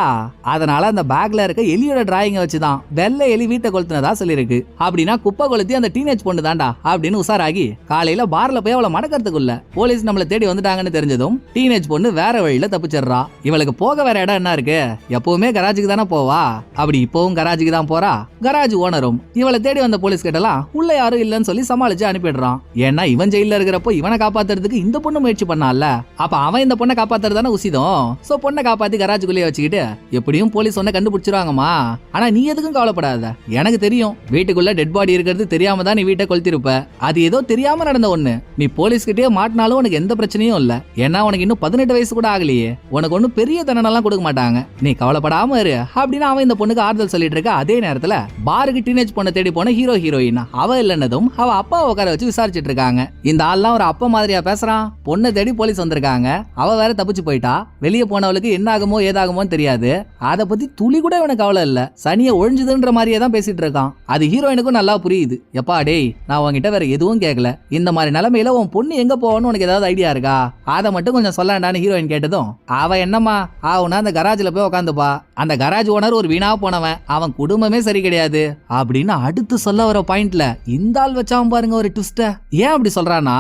அதனால அந்த பேக்ல இருக்க எலியோட டிராயிங்க வச்சுதான் வெள்ளை எலி வீட்டை கொளுத்துனதா சொல்லிருக்கு. அப்படின்னா குப்பை கொளுத்தி அந்த டீனேஜ் பொண்ணு தாண்டா அப்படின்னு உசாராகி காலையில பார்ல போய் அவளை மடக்கிறதுக்குள்ள போலீஸ் நம்மள தேடி வந்துட்டாங்கன்னு தெரிஞ்சதும் டீனேஜ் பொண்ணு வேற வழியில தப்பிச்சிடுறா. இவளுக்கு போக வேற இடம் என்ன இருக்கு, எப்பவுமே கராஜுக்கு தானே போவா. அப்படி இப்பவும் கராஜுக்கு தான் போறா. கராஜ் ஓனரும் இவளை தேடி வந்த போலீஸ் கிட்டலாம் உள்ள யாரும் இல்லன்னு சொல்லி சமாளிச்சு அனுப்பிடுறான். ஏன்னா இவன் ஜெயில இருக்கிறப்போ இவனை காப்பாத்துறதுக்கு இந்த பொண்ணு முயற்சி பண்ணால, அப்ப அவன் இந்த பொண்ணை காப்பாத்துறதானே உசிதம். சோ பொண்ணை காப்பாத்தி கராஜுக்குள்ளேயே வச்சுக்கிட்டு எப்படியும் போலீஸ் ஒன்ன கண்டுபிடிச்சிருவாங்கம்மா. ஆனா நீ எதுக்கும் கவலைப்படாத, எனக்கு தெரியும் வீட்டுக்குள்ள டெட் பாடி இருக்கிறது தெரியாம தான் நீ வீட்டை கொளுத்திருப்ப. அது ஏதோ தெரியாம நடந்த ஒண்ணு. நீ போலீஸ் கிட்டே மாட்டினாலும் உனக்கு எந்த பிரச்சனையும் இல்ல. ஏன்னா உனக்கு இன்னும் 18 வயசு கூட ஆகலையே, உனக்கு ஒன்னும் பெரிய தண்டனை எல்லாம் கொடுக்க மாட்டாங்க, நீ கவலைப்படாம இரு அப்படின்னு அவன் இந்த பொண்ணுக்கு ஆறுதல் சொல்லிட்டு இருக்க. அதே நேரத்துல பாருக்கு டீனேஜ் பொண்ணை தேடி போன ஹீரோ ஹீரோயின் அவ இல்லன்னதும் அவ அப்பா உட்கார வச்சு விசாரிச்சுட்டு இருக்காங்க. இந்த ஆள்லாம் ஒரு அப்பா மாதிரியா பேசுறான். பொண்ணை தேடி போலீஸ் வந்திருக்காங்க, அவ வேற தப்பிச்சு போயிட்டா. வெளியே போனவளுக்கு என்ன ஆகுமோ ஏதாகுமோன்னு தெரியாது. அத பத்தி துளி கூட இவனுக்கு கவலை இல்ல. சனிய ஒழிஞ்சுதுன்ற மாதிரியே தான் பேசிட்டு இருக்கான். அது ஹீரோயினுக்கும் நல்லா புரியுது. எப்பா டேய், நான் உன்கிட்ட வேற எதுவும் கேட்கல. இந்த மாதிரி நிலைமையில உன் பொண்ணு எங்க போவான்னு உனக்கு ஏதாவது ஐடியா இருக்கா, அதை மட்டும் கொஞ்சம் சொல்லண்டான்னு ஹீரோயின் கேட்டதும் அவ என்னம்மா ஆவுனா அந்த கராஜ்ல போய் உட்காந்துப்பா. அந்த கராஜ் ஓனர் ஒரு வீணா போனவன், அவன் குடும்பமே சரி கிடையாது அப்படின்னு அடுத்து சொல்ல வர பாயிண்ட்ல இந்த ஆள் வச்சான் பாருங்க ஒரு ட்விஸ்ட. ஏன் அப்படி சொல்றானா,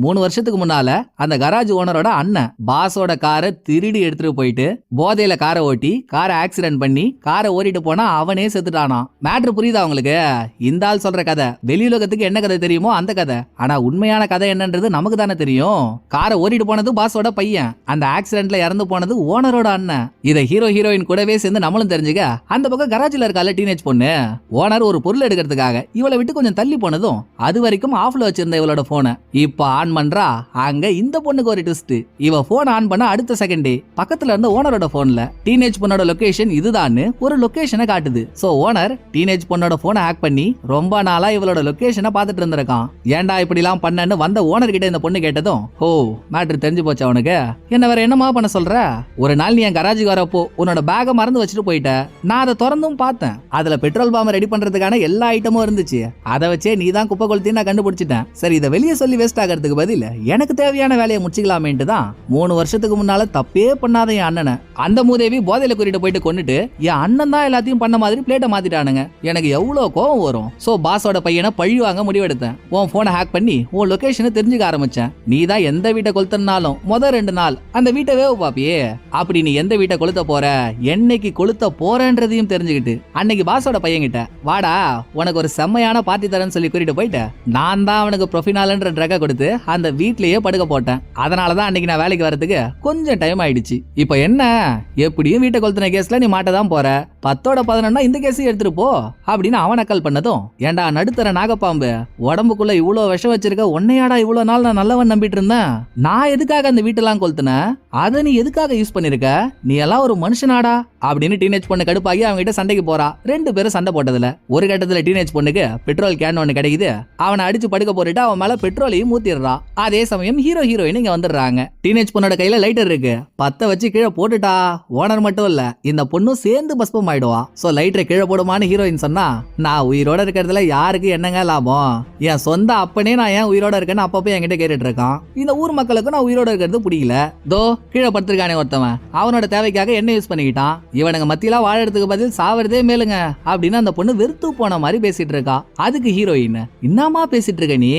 3 வருஷத்துக்கு முன்னால அந்த கராஜ் ஓனரோட அண்ணன் பாஸோட காரை திருடி எடுத்துட்டு போயிட்டு போதையில காரை ஓட்டி காரை ஆக்சிடென்ட் பண்ணி காரை ஓட்டிட்டு போனா அவனே செத்துட்டானா. மேட்ரு புரியுதா உங்களுக்கு? இந்த ஆள் சொல்ற கதை வெளியுலகத்துக்கு என்ன கதை தெரியுமோ அந்த கதை. ஆனா உண்மையான கதை என்னன்றது நமக்கு தானே தெரியும். காரை ஓட்டிட்டு போனது பாஸோட பையன், அந்த ஆக்சிடென்ட்ல இறந்து போனது ஓனரோட அண்ணன். இதை ஹீரோ ஹீரோயின் கூடவே சேர்ந்து நம்மளும் தெரிஞ்சுக்க, அந்த பக்கம் கராஜ்ல இருக்கால டீனேஜ் பொண்ணு, ஓனர் ஒரு பொருள் எடுக்கிறதுக்காக இவளை விட்டு கொஞ்சம் தள்ளி போனதும் அது வரைக்கும் ஆஃப்ல வச்சிருந்த இவளோட போனை இப்ப ஆன் பண்றா. அங்க இந்த பொண்ணுக்கு ஒரு ட்விஸ்ட். இவ போன் ஆன் பண்ண அடுத்த செகண்டே பக்கத்துல இருந்த ஓனரோட போன்ல டீனேஜ் பொண்ணோட லொகேஷன் இதுதான்னு ஒரு லொகேஷனை காட்டுது. சோ ஓனர் டீனேஜ் பொண்ணோட போனை ஹேக் பண்ணி ரொம்ப நாளா இவளோட லொகேஷனை பார்த்துட்டு இருந்திருக்கான். ஏன்டா இப்படி எல்லாம் பண்ணன்னு வந்த ஓனர் கிட்ட இந்த பொண்ணு கேட்டதும், ஓ மேட்ரு தெரிஞ்சு போச்சு அவனுக்கு, என்ன வேற என்னமா பண்ண சொல்ற? ஒரு நாள் நீ என் கராஜுக்கு வரப்போ உன்னோட பேக மறந்து வச்சுட்டு போயிட்ட. நான் அதை திறந்தும் பார்த்தேன், அதுல பெட்ரோல் பாம்பை ரெடி பண்றதுக்கான எல்லா ஐட்டமும் இருந்துச்சு. அதை வச்சே நீ தான் குப்பை கொளுத்தி நான் கண்டுபிடிச்சிட்டேன். சரி இதை வெளியே சொல்லி வேஸ்ட் ஆகிறதுக்கு பதில் எனக்கு தேவையான வேலையை முடிச்சுக்கலாமேன்ட்டு தான் 3 வருஷத்துக்கு முன்னால தப்பே பண்ணாத என் அண்ணனை அந்த மூதேவி போதையில கூட்டிட்டு போயிட்டு கொண்டுட்டு என் அண்ணன் தான் எல்லாத்தையும் பண்ண மாதிரி பிளேட்டை மாத்திட்டானுங்க. எனக்கு எவ்வளவு கோவம் வரும். சோ பாஸோட பையனை பழி வாங்க முடிவெடுத்தேன். உன் போனை ஹேக் பண்ணி உன் லொகேஷனை தெரிஞ்சுக்க ஆரம்பிச்சேன். நீ தான் எந்த வீட்டை கொளுத்தினாலும் முதல் 2 நாள் அந்த வீட்டை வேவு பாப்பியே. அப்படி நீ எந்த வீட்டை கொளுத்த போற, என்னைக்கு கொளுத்த போறன்றதையும் தெரிஞ்சுக்கிட்டு அன்னைக்கு பாஸோட பையன் கிட்ட வாடா உனக்கு ஒரு செம்மையான பார்ட்டி தரேன்னு சொல்லி கூட்டிட்டு போயிட்டு நான் தான் அவனுக்கு ப்ரொஃபினால்ன்ற ட்ரக்கை கொடுத்து அந்த வீட்லயே படுக்க போட்டேன். அதனாலதான் அன்னைக்கு நான் வேலைக்கு வரதுக்கு கொஞ்சம் டைம் ஆயிடுச்சு. இப்ப என்ன, எப்படியும் வீட்டை கொளுத்தின கேஸ்ல நீ மாட்டதான் போற, 10ஓட 11 இந்த கேஸையும் எடுத்துட்டு போ அப்படின்னு அவன் நக்கல் பண்ணதும், ஏண்டா நடுத்தர நாகப்பாம்பு, உடம்புக்குள்ள இவ்வளவு விஷம் வச்சிருக்க உன்னையாடா இவ்வளவு நாள் நான் நல்லவன் நம்பிட்டு இருந்தேன். நான் எதுக்காக அந்த வீட்டெல்லாம் கொளுத்தின, அதை நீ எதுக்காக யூஸ் பண்ணிருக்க, நீ எல்லாம் ஒரு மனுஷனாடா அப்படின்னு டீனேஜ் பொண்ணு கடுப்பாகி அவங்க கிட்ட சண்டைக்கு போறா. 2 பேரும் சண்டை போட்டதுல ஒரு கட்டத்துல டீனேஜ் பொண்ணுக்கு பெட்ரோல் கேன் ஒண்ணு கிடைக்குது. அவனை அடிச்சு படுக்க போட்டுட்டு அவன் மேல பெட்ரோலையும் ஊத்திடுறா. அதே சமயம் ஹீரோ ஹீரோயின் இங்க வந்துடுறாங்க. டீனேஜ் பொண்ணோட கையில லைட்டர் இருக்கு, பத்த வச்சு கீழே போட்டுட்டா. ஓனர் மட்டும் இல்ல இந்த பொண்ணும் சேர்ந்து பஸ்பம் ஆயிடுவா. சோ லைட்டரை கீழே போடுமான்னு ஹீரோயின் சொன்னா, நான் உயிரோட இருக்கிறதுல யாருக்கு என்னங்க லாபம், என் சொந்த அப்பனே நான் ஏன் உயிரோட இருக்கேன்னு அப்பப்போ என்கிட்ட கேட்டுட்டு இருக்கான். இந்த ஊர் மக்களுக்கு நான் உயிரோட இருக்கிறது பிடிக்கல. தோ கீழே படுத்திருக்கானே ஒருத்தவன், அவனோட தேவைக்காக என்ன யூஸ் பண்ணிக்கிட்டான், இவனுங்க மத்தியில வாழறதுக்கு பதில் சாவறதே மேலுங்க அப்படின்னு அந்த பொண்ணு வெறுத்து போன மாதிரி பேசிட்டு இருக்கா. அதுக்கு ஹீரோயின், என்னமா பேசிட்டு இருக்க நீ,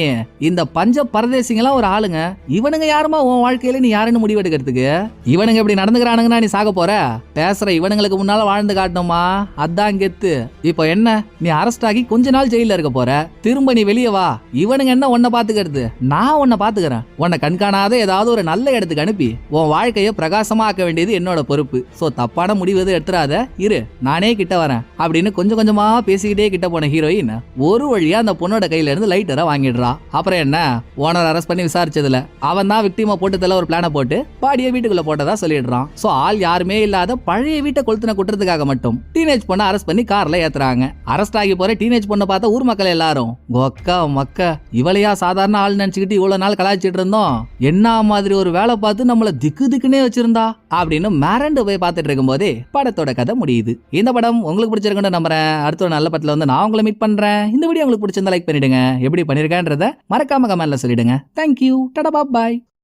இந்த பஞ்ச பரதேசிங்கெல்லாம் ஒரு ஆளுங்க, இவனுங்க யாருமா உன் வாழ்க்கையில நீ யாருன்னு முடிவெடுக்கிறதுக்கு, இவனுங்க இப்படி நடந்துக்கிறானுங்கன்னா நீ சாக போற, பேசுற இவனுங்களுக்கு முன்னால வாழ்ந்து காட்டணுமா, அதான் கெத்து. இப்போ என்ன, நீ அரெஸ்ட் ஆகி கொஞ்ச நாள் ஜெயில இருக்க போற, திரும்ப நீ வெளியே வா, இவனுங்க என்ன உன்னை பாத்துக்கிறது, நான் உன்னை பாத்துக்கிறேன். உன்னை கண்காணாத ஏதாவது ஒரு நல்ல இடத்துக்கு அனுப்பி உன் வாழ்க்கைய பிரகாசமா ஆக்க வேண்டியது என்னோட பொறுப்பு. சோ தப்பான முடிவு எதுவும் எடுத்துறாத இரு, நானே கிட்ட கிட்ட வரேன் அப்படின்னு கொஞ்சம் கொஞ்சமா பேசிக்கிட்டே கிட்ட போன ஹீரோயின் ஒரு வழியா அந்த பொண்ணோட கையில இருந்து லைட்டரை வாங்கிடுறா. அப்புறம் என்ன, ஓனர் அரெஸ்ட் பண்ணி விசாரிச்சதுல அவன் தான் விக்டிமா போட்டதுல ஒரு பிளான போட்டு பாடிய வீட்டுக்குள்ள போட்டதா சொல்லிடுறான். சோ ஆள் யாருமே இல்லாத பழைய வீட்டை கொளுத்தின குற்றத்துக்காக மட்டும் டீனேஜ் பொண்ணை அரெஸ்ட் பண்ணி கார்ல ஏத்துறாங்க. அரெஸ்ட் ஆகி போற டீனேஜ் பொண்ணை பார்த்த ஊர் மக்கள் எல்லாரும் கொக்கா மக்க இவளையா சாதாரண ஆள் நினைச்சுக்கிட்டு இவ்வளவு நாள் கலாய்ச்சிட்டு இருந்தோம், என்ன மாதிரி ஒரு வேலை பார்த்து நம்மள திக்கு திக்குனே வச்சிருந்தா அப்படின்னு மிரண்டு போய் பார்த்துட்டு இருக்கும் போதே படத்தோட கதை முடியுது. இந்த படம் உங்களுக்கு பிடிச்சிருக்குன்னு நம்புறேன். அடுத்த ஒரு நல்ல படத்துல வந்து நான் உங்களை மீட் பண்றேன். இந்த வீடியோ உங்களுக்கு பிடிச்சிருந்தா லைக் பண்ணிடுங்க. எப்படி பண்ணிருக்கேன்றத மறக்காம கமெண்ட்ல சொல்லிடுங்க. தேங்க்யூ. டடா பாய்.